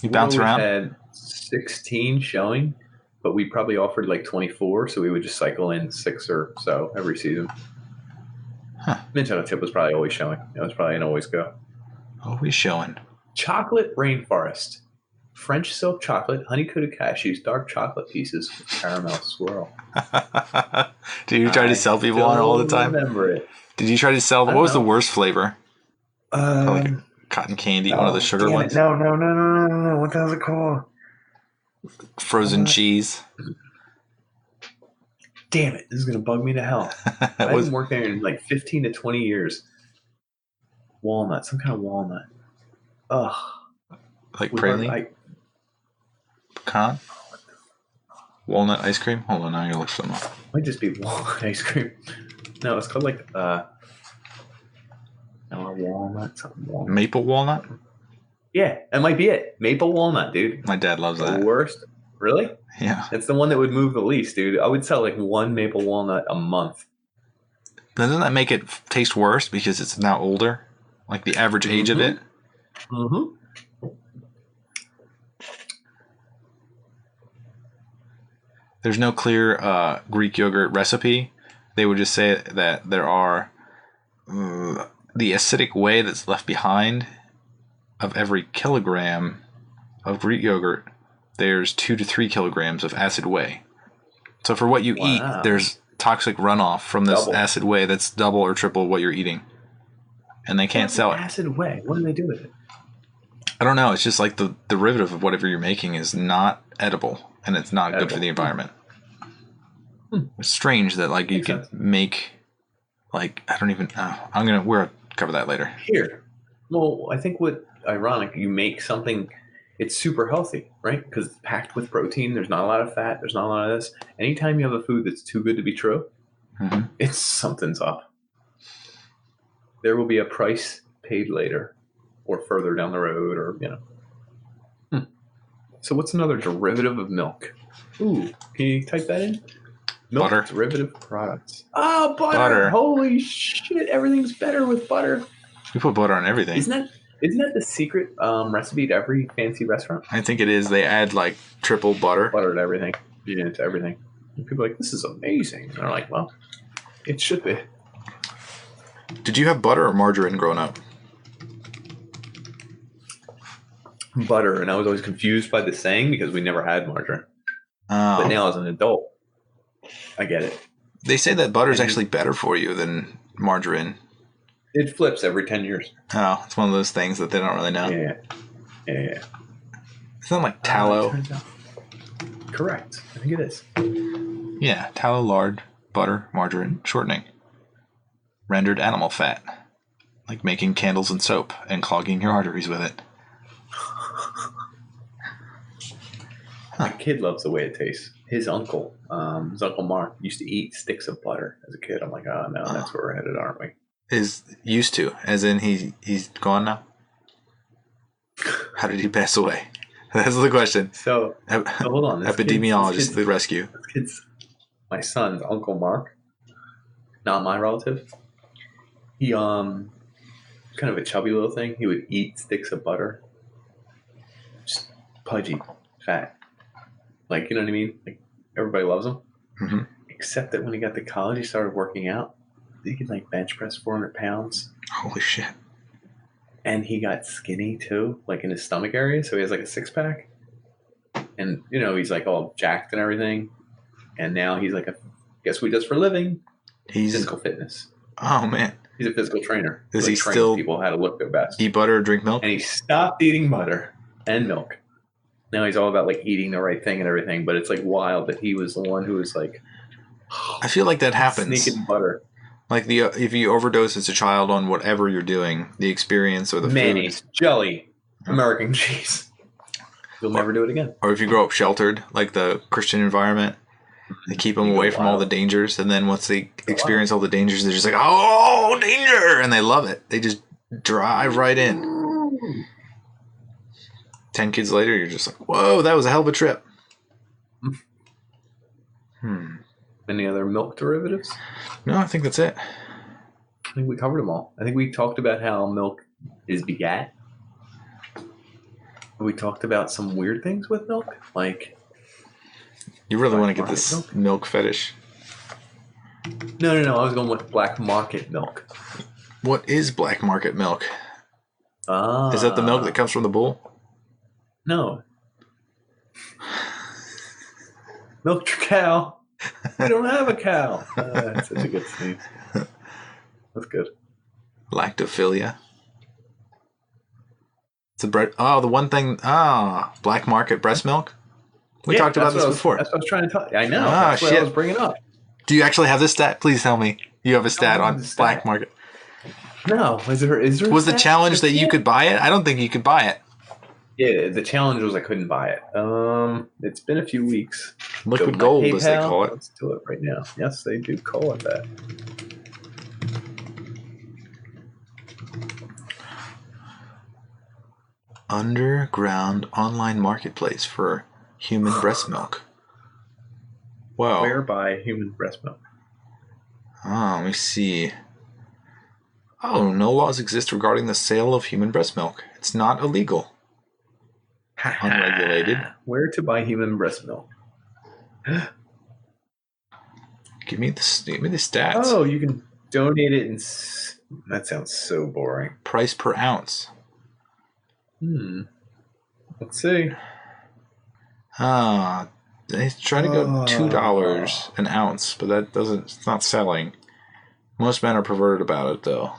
You bounce around? We had 16 showing, but we probably offered like 24, so we would just cycle in 6 or so every season. Huh. Mint chocolate chip was probably always showing. It was probably an always go. Always showing. Chocolate rainforest. French silk chocolate, honey-coated cashews, dark chocolate pieces, caramel swirl. Did you try to sell people on it all the time? I remember it. Did you try to sell? What was the worst flavor? Like a cotton candy, one of the sugar ones? No. What the hell is it called? Frozen cheese. Damn it. This is going to bug me to hell. I haven't worked there in like 15 to 20 years. Walnut. Some kind of walnut. Ugh. Like praline? Pecan? Walnut ice cream? Hold on, now I'm going to look some up. Might just be walnut ice cream. No, it's called like walnut, something walnut. Maple walnut? Yeah, that might be it. Maple walnut, dude. My dad loves that. The worst. Really? Yeah. It's the one that would move the least, dude. I would sell like one maple walnut a month. Doesn't that make it taste worse because it's now older? Like the average age of it? Mm-hmm. There's no clear Greek yogurt recipe. They would just say that there are the acidic whey that's left behind of every kilogram of Greek yogurt. There's 2 to 3 kilograms of acid whey. So for what you eat, there's toxic runoff from this acid whey that's double or triple what you're eating. And they can't sell it. Acid whey? What do they do with it? I don't know. It's just like the derivative of whatever you're making is not edible. And it's not good for the environment. It's strange that like you can make like I don't even know. We're gonna cover that later. Here. Well, I think what ironic, you make something it's super healthy, right? Because it's packed with protein, there's not a lot of fat, there's not a lot of this. Anytime you have a food that's too good to be true, it's something's up. There will be a price paid later or further down the road or So what's another derivative of milk? Ooh, can you type that in? Milk butter. Derivative products. Oh, butter. Holy shit, everything's better with butter. We put butter on everything. Isn't that the secret recipe to every fancy restaurant? I think it is. They add like triple butter. Butter to everything. Yeah, to everything. And people are like, this is amazing. And they're like, well, it should be. Did you have butter or margarine growing up? Butter, and I was always confused by the saying because we never had margarine. Oh. But now as an adult, I get it. They say that butter is actually better for you than margarine. It flips every 10 years. Oh, it's one of those things that they don't really know. Yeah. It's not like tallow. Correct. I think it is. Yeah, tallow, lard, butter, margarine, shortening. Rendered animal fat. Like making candles and soap and clogging your arteries with it. My kid loves the way it tastes. His uncle Mark, used to eat sticks of butter as a kid. I'm like, oh no, that's where we're headed, aren't we? Is used to, as in he's gone now? How did he pass away? That's the question. So hold on. Epidemiologist to the rescue. This kid's my son's Uncle Mark, not my relative. He kind of a chubby little thing. He would eat sticks of butter. Just pudgy, fat. Like, you know what I mean? Like, everybody loves him. Mm-hmm. Except that when he got to college, he started working out. He could like bench press 400 pounds. Holy shit. And he got skinny too, like in his stomach area. So he has like a 6-pack. And, you know, he's like all jacked and everything. And now he's like guess what he does for a living? He's physical fitness. Oh, man. He's a physical trainer. Does he trains still people how to look their best? Eat butter or drink milk? And he stopped eating butter and milk. Now he's all about like eating the right thing and everything, but it's like wild that he was the one who was like, I feel like that happens. Sneaking butter. Like if you overdose as a child on whatever you're doing, the experience or the mayonnaise, jelly, American cheese, you'll never do it again. Or if you grow up sheltered, like the Christian environment, they keep them away from all the dangers, and then once they experience all the dangers, they're just like, oh, danger, and they love it. They just drive right in. 10 kids later, you're just like, whoa, that was a hell of a trip. Any other milk derivatives? No, I think that's it. I think we covered them all. I think we talked about how milk is begat. We talked about some weird things with milk, like... You really want to get this milk fetish? No. I was going with black market milk. What is black market milk? Is that the milk that comes from the bull? No. Milk your cow. We don't have a cow. That's such a good sneeze. That's good. Lactophilia. It's a bread. Oh, the one thing. Black market breast milk. We talked about this before. That's what I was trying to tell you. I know. That's what I was bringing up. Do you actually have this stat? Please tell me you have a stat on black market. No. Is there? Was the challenge that you could buy it? I don't think you could buy it. Yeah, the challenge was I couldn't buy it. It's been a few weeks. Liquid gold, as they call it. Let's do it right now. Yes, they do call it that. Underground online marketplace for human breast milk. Wow. Where buy human breast milk? Oh, let me see. Oh, no laws exist regarding the sale of human breast milk. It's not illegal. Unregulated. Where to buy human breast milk? Give me the stats. Oh, you can donate it in... That sounds so boring. Price per ounce. Let's see. They try to go $2 an ounce, but that doesn't. It's not selling. Most men are perverted about it, though.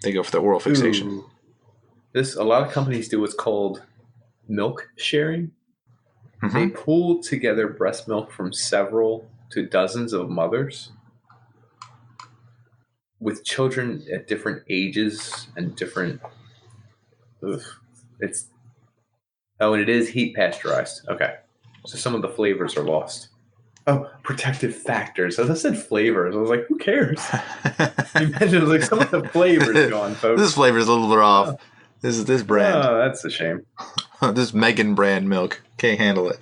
They go for the oral fixation. A lot of companies do what's called milk sharing. Mm-hmm. They pool together breast milk from several to dozens of mothers with children at different ages and different. And it is heat pasteurized. Okay, so some of the flavors are lost. Oh, protective factors. As I said, flavors. I was like, who cares? You mentioned like some of the flavors gone, folks. This flavor is a little bit off. This brand. Oh, that's a shame. This Megan brand milk can't handle it.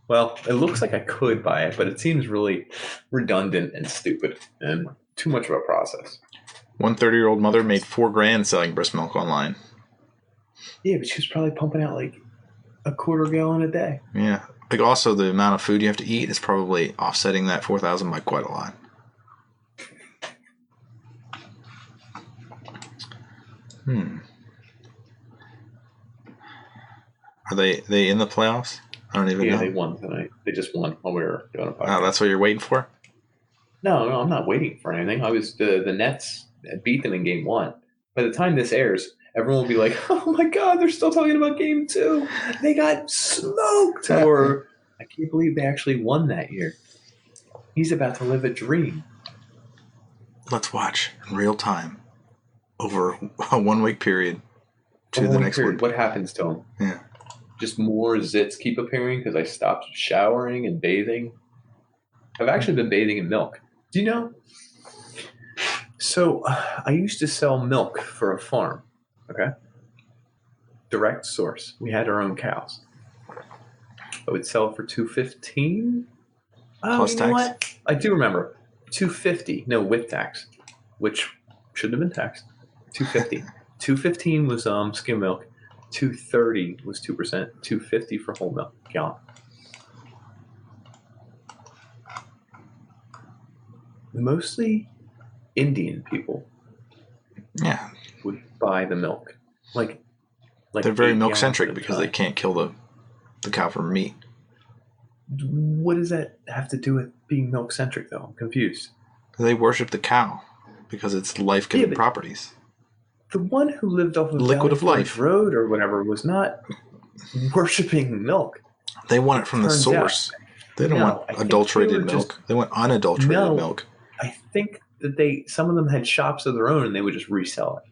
Well, it looks like I could buy it, but it seems really redundant and stupid and too much of a process. One 30-year-old mother made $4,000 selling breast milk online. Yeah, but she was probably pumping out like a quarter gallon a day. Yeah. Like also the amount of food you have to eat is probably offsetting that 4,000 by quite a lot. Are they in the playoffs? I don't even know. Yeah, they won tonight. They just won while we were doing a podcast. Oh, that's what you're waiting for? No, I'm not waiting for anything. The Nets beat them in game 1. By the time this airs, everyone will be like, oh my God, they're still talking about game 2. They got smoked. Or I can't believe they actually won that year. He's about to live a dream. Let's watch in real time over a 1 week period to the next one. What happens to him? Yeah. Just more zits keep appearing because I stopped showering and bathing. I've actually been bathing in milk. Do you know? So I used to sell milk for a farm. Okay. Direct source. We had our own cows. I would sell it for $2.15. Plus tax? What? I do remember. $2.50. No, with tax, which shouldn't have been taxed. $2.50. $2.15 was skim milk. $2.30 was 2%. $2.50 for whole milk gallon. Mostly Indian people. Yeah. Would buy the milk. Like they're very milk centric because they can't kill the cow for meat. What does that have to do with being milk centric though? I'm confused. They worship the cow because it's life giving properties. The one who lived off of Liquid of life Road or whatever was not worshiping milk. They want it from the source. They don't want adulterated milk. They want unadulterated milk. I think that some of them had shops of their own and they would just resell it.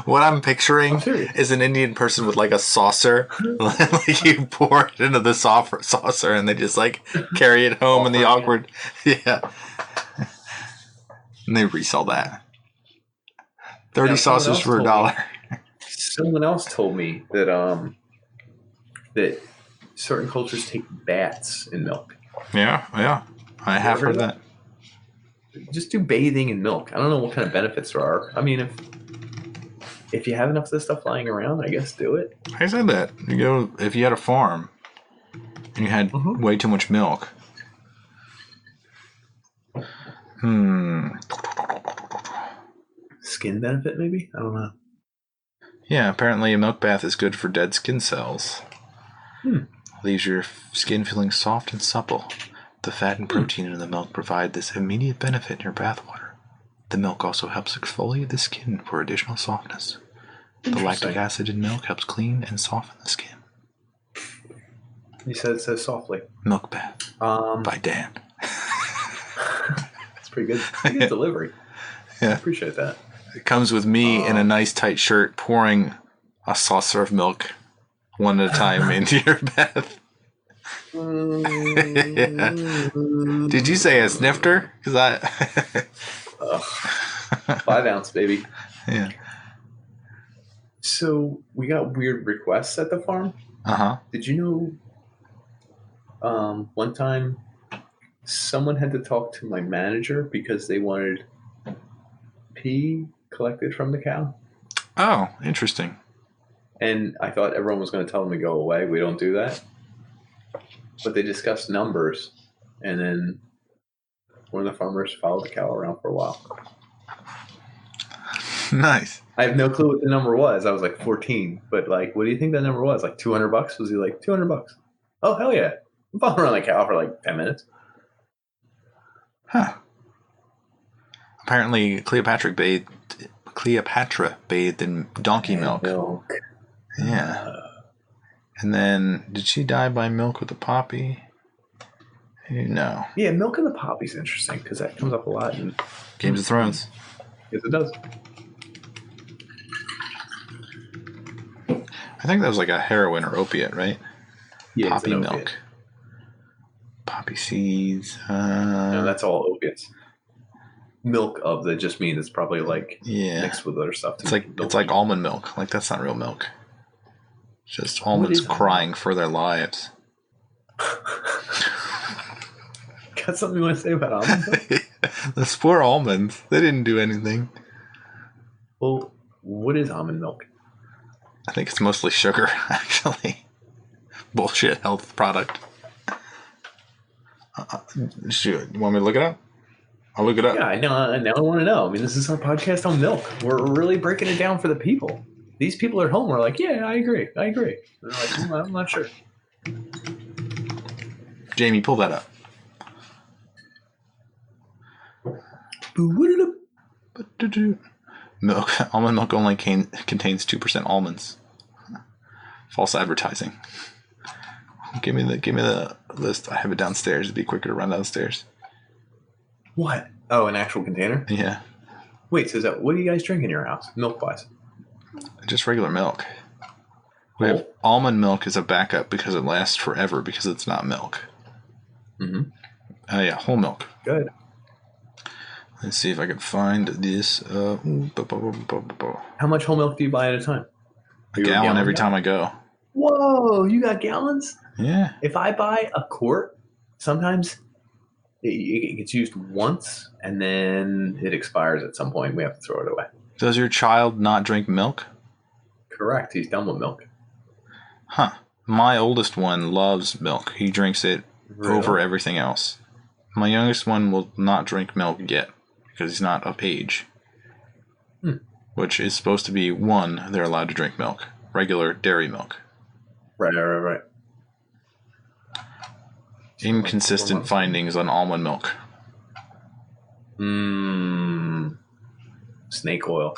What I'm picturing is an Indian person with like a saucer. Like you pour it into the saucer and they just like carry it home in the awkward. Yeah. And they resell that. 30 saucers for $1. Someone else told me that that certain cultures take baths in milk. Yeah. I have heard that. Just do bathing in milk. I don't know what kind of benefits there are. I mean, if you have enough of this stuff lying around, I guess do it. I said that. If you had a farm and you had way too much milk. Skin benefit, maybe? I don't know. Yeah, apparently a milk bath is good for dead skin cells. Leaves your skin feeling soft and supple. The fat and protein in the milk provide this immediate benefit in your bathwater. The milk also helps exfoliate the skin for additional softness. The lactic acid in milk helps clean and soften the skin. You said it so softly. Milk bath by Dan. That's pretty good. Pretty good delivery. Yeah. I appreciate that. It comes with me in a nice tight shirt pouring a saucer of milk one at a time into your bath. Yeah. Did you say a snifter? 5 ounce, baby. Yeah. So we got weird requests at the farm. Did you know? One time, someone had to talk to my manager because they wanted pee collected from the cow. Oh, interesting. And I thought everyone was going to tell them to go away. We don't do that. But they discussed numbers, and then one of the farmers followed the cow around for a while. Nice. I have no clue what the number was. I was like 14, but like, what do you think that number was? Like $200? Was he like $200? Oh hell yeah! I'm following around the cow for like 10 minutes. Huh. Apparently, Cleopatra bathed in donkey milk. Yeah. And then, did she die by milk with the poppy? No. Yeah, milk and the poppy's interesting because that comes up a lot in Games of Thrones. Yes, it does. I think that was like a heroin or opiate, right? Yeah, poppy milk. Poppy seeds. No, that's all opiates. Milk of that just means it's probably like mixed with other stuff. It's like almond milk. Like that's not real milk. Just almonds crying for their lives. Got something you want to say about almonds? The poor almonds. They didn't do anything. Well, what is almond milk? I think it's mostly sugar, actually. Bullshit health product. Shoot, you want me to look it up? I'll look it up. Yeah, I know. Now I want to know. I mean, this is our podcast on milk. We're really breaking it down for the people. These people at home are like, yeah, I agree. They're like, I'm not sure. Jamie, pull that up. Milk. Almond milk only contains 2% almonds. False advertising. Give me the list. I have it downstairs. It'd be quicker to run downstairs. What? Oh, an actual container? Yeah. Wait, so what do you guys drink in your house, milk-wise? Just regular milk. We have almond milk as a backup because it lasts forever because it's not milk. Mm-hmm. Yeah, whole milk. Good. Let's see if I can find this. How much whole milk do you buy at a time? A gallon every time I go. Whoa, you got gallons? Yeah. If I buy a quart, sometimes it gets used once and then it expires at some point. We have to throw it away. Does your child not drink milk? Correct. He's done with milk. Huh. My oldest one loves milk. He drinks it over everything else. My youngest one will not drink milk yet because he's not of age. Which is supposed to be, one, they're allowed to drink milk. Regular dairy milk. Right. Inconsistent findings on almond milk. Snake oil.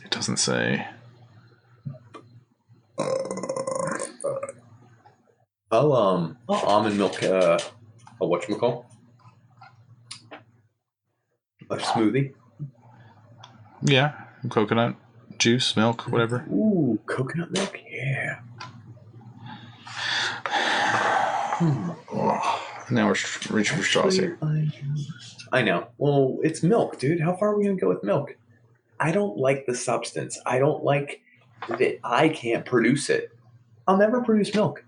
It doesn't say. I'll almond milk a whatchamacall? A smoothie? Yeah. Coconut juice, milk, whatever. Ooh, coconut milk? Yeah. Now we're reaching for straws here. I know. Well, it's milk, dude. How far are we going to go with milk? I don't like the substance. I don't like that I can't produce it. I'll never produce milk.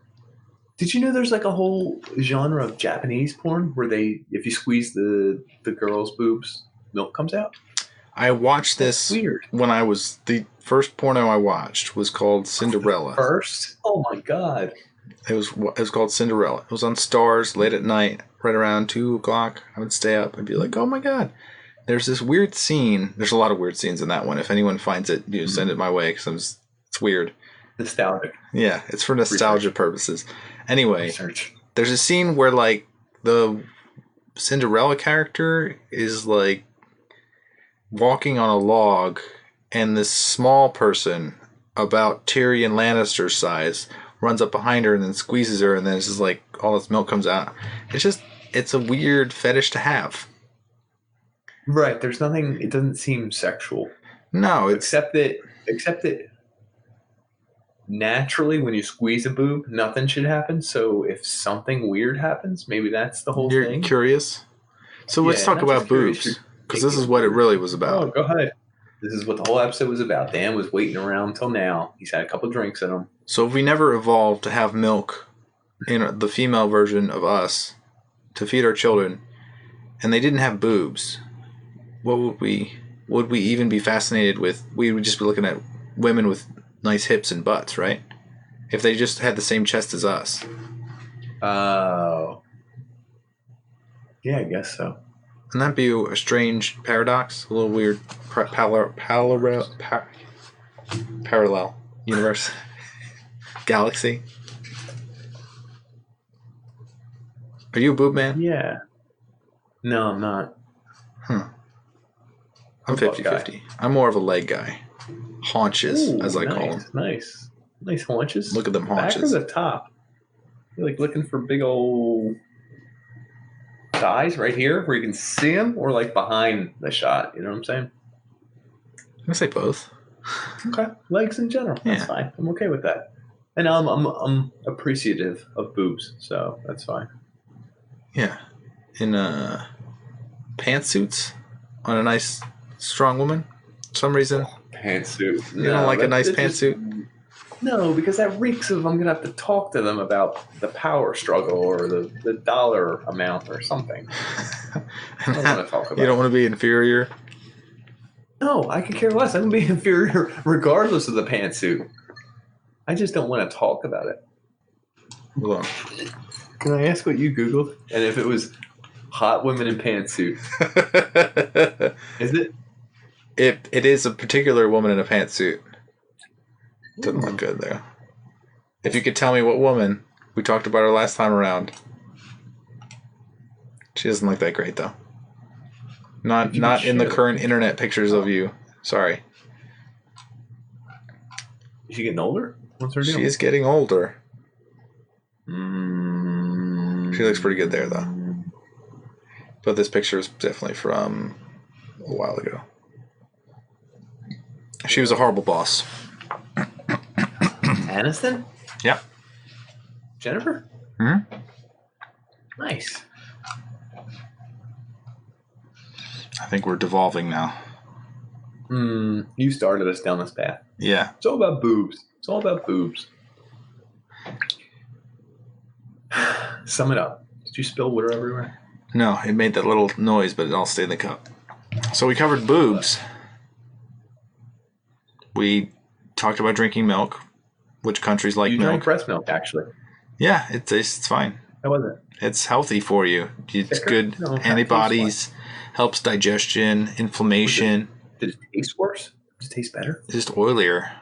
Did you know there's like a whole genre of Japanese porn where if you squeeze the girl's boobs, milk comes out? I watched this weird. When I was, the first porno I watched was called Cinderella. First? Oh my God. It was called Cinderella. It was on Stars late at night, right around 2 o'clock. I would stay up and be like, oh my God. There's this weird scene. There's a lot of weird scenes in that one. If anyone finds it, send it my way because it's weird. Nostalgic. Yeah, it's for nostalgia purposes. Anyway, there's a scene where like the Cinderella character is like walking on a log and this small person about Tyrion Lannister's size runs up behind her and then squeezes her and then it's just like all this milk comes out. It's a weird fetish to have. Right. There's nothing, it doesn't seem sexual. No. Except that naturally when you squeeze a boob, nothing should happen. So if something weird happens, maybe that's the whole thing. You're curious? So let's talk about boobs. Because this is what it really was about. Oh, go ahead. This is what the whole episode was about. Dan was waiting around until now. He's had a couple drinks in him. So if we never evolved to have milk in the female version of us to feed our children, and they didn't have boobs, what would we even be fascinated with? We would just be looking at women with nice hips and butts, right? If they just had the same chest as us. Oh. Yeah, I guess so. Wouldn't that be a strange paradox? A little weird parallel universe. Galaxy. Are you a boob man? Yeah. No, I'm not. I'm 50-50. I'm more of a leg guy. Haunches, as I call them. Nice haunches. Look at them haunches. Back or the top? You're like looking for big old thighs right here where you can see them, or like behind the shot. You know what I'm saying? I'm gonna say both. Okay, legs in general. That's fine. I'm okay with that. And I'm appreciative of boobs, so that's fine. Yeah, in pantsuits on a nice strong woman. For some reason, pantsuit. You don't like a nice pantsuit? No, because that reeks of I'm gonna have to talk to them about the power struggle or the dollar amount or something. I don't want to talk about. You don't want to be inferior. No, I could care less. I'm gonna be inferior regardless of the pantsuit. I just don't want to talk about it. Hold on. Can I ask what you Googled? And if it was hot women in pantsuit. Is it? It is a particular woman in a pantsuit. Doesn't look good though. If you could tell me what woman, We talked about her last time around. She doesn't look that great, though. Not in the current internet pictures of you. Sorry. Is she getting older? What's her deal? She is getting older. She looks pretty good there, though. But this picture is definitely from a while ago. She was a horrible boss. Aniston? Yeah. Jennifer? Mm-hmm. Nice. I think we're devolving now. You started us down this path. Yeah. It's all about boobs. It's all about boobs. Sum it up. Did you spill water everywhere? No, it made that little noise, but it all stayed in the cup. So we covered boobs. We talked about drinking milk. Which countries like milk? You drank breast milk, actually. Yeah, it tastes fine. How was it? It's healthy for you. It's good. No, antibodies, helps digestion, inflammation. Did it taste worse? Did it taste better? It's just oilier.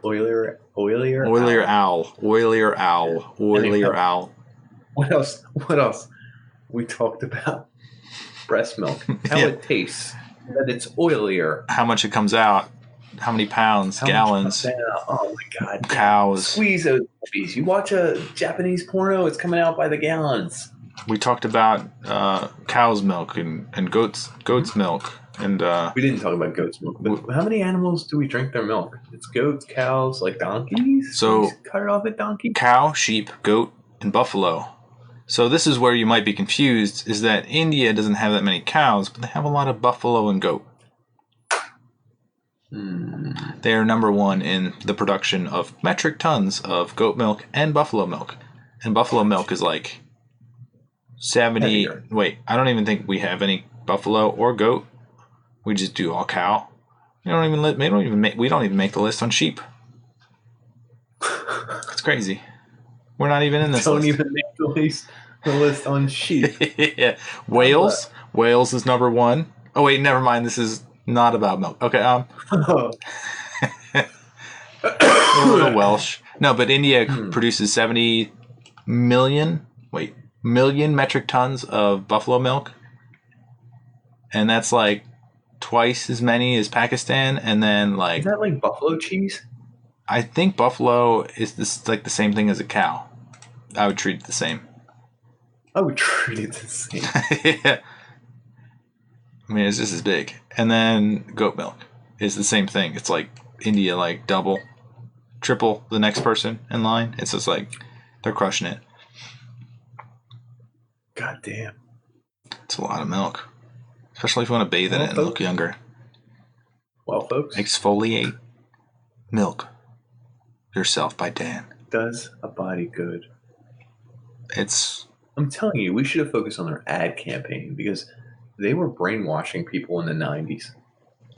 Oilier owl. What else? We talked about breast milk. How it tastes. That it's oilier. How much it comes out. How many pounds, gallons. Oh my God. Cows. Squeeze those puppies. You watch a Japanese porno, it's coming out by the gallons. We talked about cow's milk and goat's milk. And we didn't talk about goat's milk. But how many animals do we drink their milk? It's goats, cows, like donkeys? So cut it off at donkey? Cow, sheep, goat, and buffalo. So this is where you might be confused, is that India doesn't have that many cows, but they have a lot of buffalo and goat. They are number one in the production of metric tons of goat milk and buffalo milk. And buffalo milk is like 70... Wait, I don't even think we have any buffalo or goat. We just do all cow. We don't even make the list on sheep. It's crazy. We're not even in this list. Don't even make the list on sheep. Yeah. Wales is number one. Oh wait, never mind. This is not about milk. Okay. A little Welsh. No, but India produces 70 million metric tons of buffalo milk, and that's like twice as many as Pakistan. And then is that like buffalo cheese? I think buffalo is the same thing as a cow. I would treat it the same. Yeah. I mean, it's just as big. And then goat milk is the same thing. It's like India, like double, triple the next person in line. It's just like they're crushing it. God damn. It's a lot of milk. Especially if you want to bathe in it and look younger. Well, folks. Exfoliate Milk Yourself by Dan. Does a body good. I'm telling you, we should have focused on their ad campaign because they were brainwashing people in the 90s.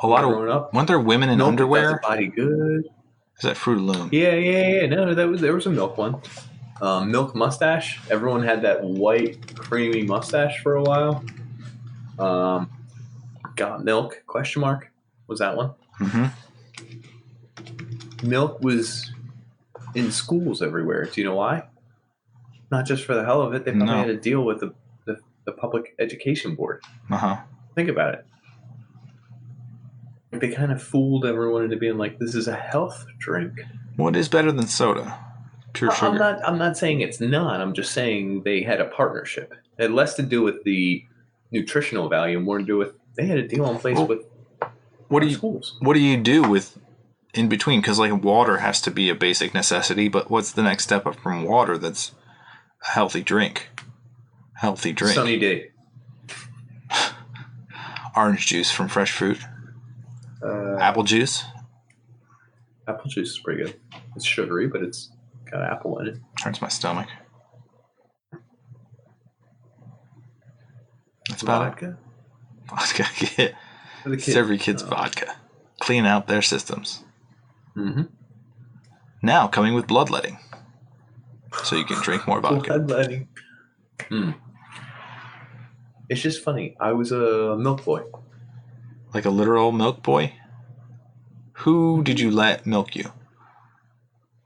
A lot of weren't there women in underwear? Does a body good. Is that Fruit of the Loom? Yeah. No, there was a milk one. Milk mustache. Everyone had that white, creamy mustache for a while. Got milk? ? Was that one? Mm-hmm. Milk was in schools everywhere. Do you know why? Not just for the hell of it. They probably had to deal with the public education board. Think about it. They kind of fooled everyone into being like, this is a health drink. What is better than soda? Pure sugar. I'm not saying it's not. I'm just saying they had a partnership. It had less to do with the nutritional value, more to do with they had a deal in place with schools. What do you do with in between? Because like water has to be a basic necessity, but what's the next step up from water that's a healthy drink? Sunny day. Orange juice from fresh fruit. Apple juice. Apple juice is pretty good. It's sugary, but it's got apple in it. Turns my stomach. That's about it. Vodka. Yeah. It's every kid's vodka. Clean out their systems. Mm-hmm. Now coming with bloodletting. So you can drink more vodka. Bloodletting. It's just funny. I was a milk boy. Like a literal milk boy? Who did you let milk you?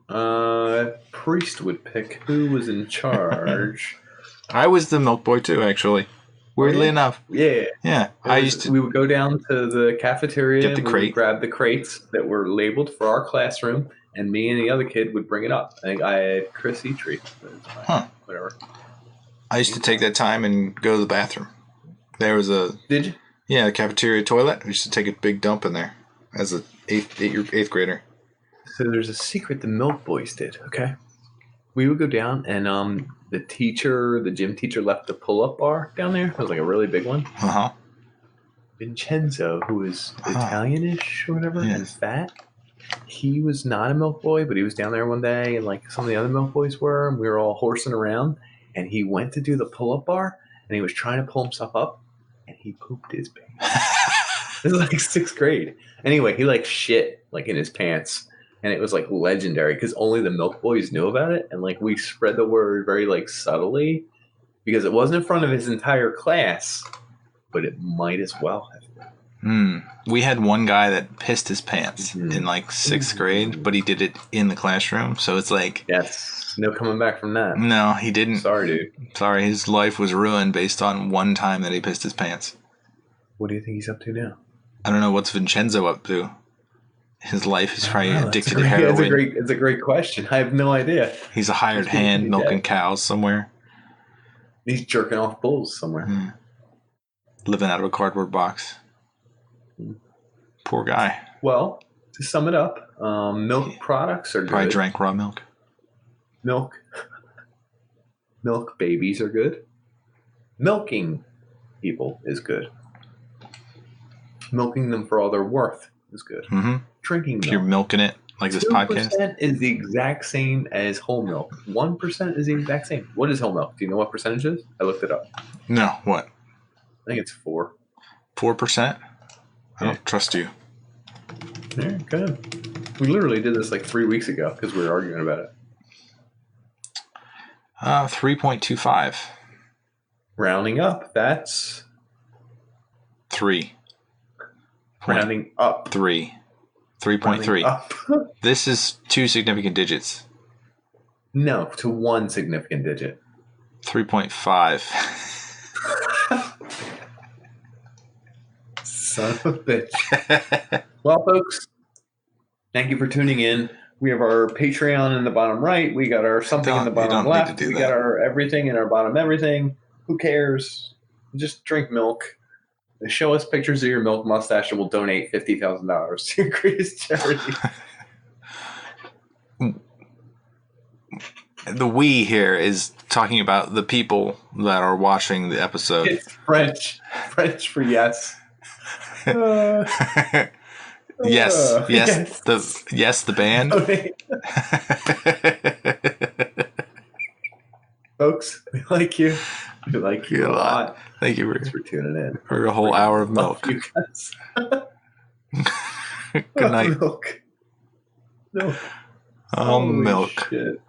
Priest would pick who was in charge. I was the milk boy too, actually. Weirdly enough. Yeah. Yeah. We would go down to the cafeteria, get the crate. We would grab the crates that were labeled for our classroom, and me and the other kid would bring it up. I think I had Chris Etrie. Whatever. I used to take that time and go to the bathroom. There was a... Did you? Yeah, the cafeteria toilet. We used to take a big dump in there as an eighth grader. So there's a secret the milk boys did, okay? We would go down, and the gym teacher left the pull-up bar down there. It was like a really big one. Uh-huh. Vincenzo, who was Italianish or whatever, and fat, he was not a milk boy, but he was down there one day, and like some of the other milk boys were, and we were all horsing around, and he went to do the pull-up bar, and he was trying to pull himself up, and he pooped his pants. This is like 6th grade. Anyway, he like shit like in his pants, and it was like legendary because only the milk boys knew about it, and like we spread the word very like subtly because it wasn't in front of his entire class, but it might as well have been. We had one guy that pissed his pants in like 6th grade, but he did it in the classroom, so it's like... Yes, no coming back from that. No, he didn't. Sorry, dude. Sorry, his life was ruined based on one time that he pissed his pants. What do you think he's up to now? I don't know. What's Vincenzo up to? His life is probably addicted to heroin. It's a great question. I have no idea. He's a hired hand milking cows somewhere. He's jerking off bulls somewhere. Living out of a cardboard box. Poor guy. Well, to sum it up, milk products are good. Probably drank raw milk. Milk babies are good. Milking people is good. Milking them for all they're worth is good. Mm-hmm. Drinking milk. You're milking it like this podcast? 2% is the exact same as whole milk. 1% is the exact same. What is whole milk? Do you know what percentage it is? I looked it up. No, what? I think it's 4. 4%? I don't trust you. Yeah, good. We literally did this like 3 weeks ago because we were arguing about it. 3.25. Rounding up, that's 3. Rounding up. 3. 3.3. This is 2 significant digits. No, to 1 significant digit. 3.5. Son of a bitch. Well, folks, thank you for tuning in. We have our Patreon in the bottom right. We got our something in the bottom left. We got our everything in our bottom everything. Who cares? Just drink milk. Show us pictures of your milk mustache and we'll donate $50,000 to your greatest charity. The we here is talking about the people that are watching the episode. It's French. French for yes. Yes. The band. Okay. Folks, we like you. We like you a lot. Thank you for tuning in. For a whole hour of milk. You guys. Good night. Milk. Oh, milk. Shit.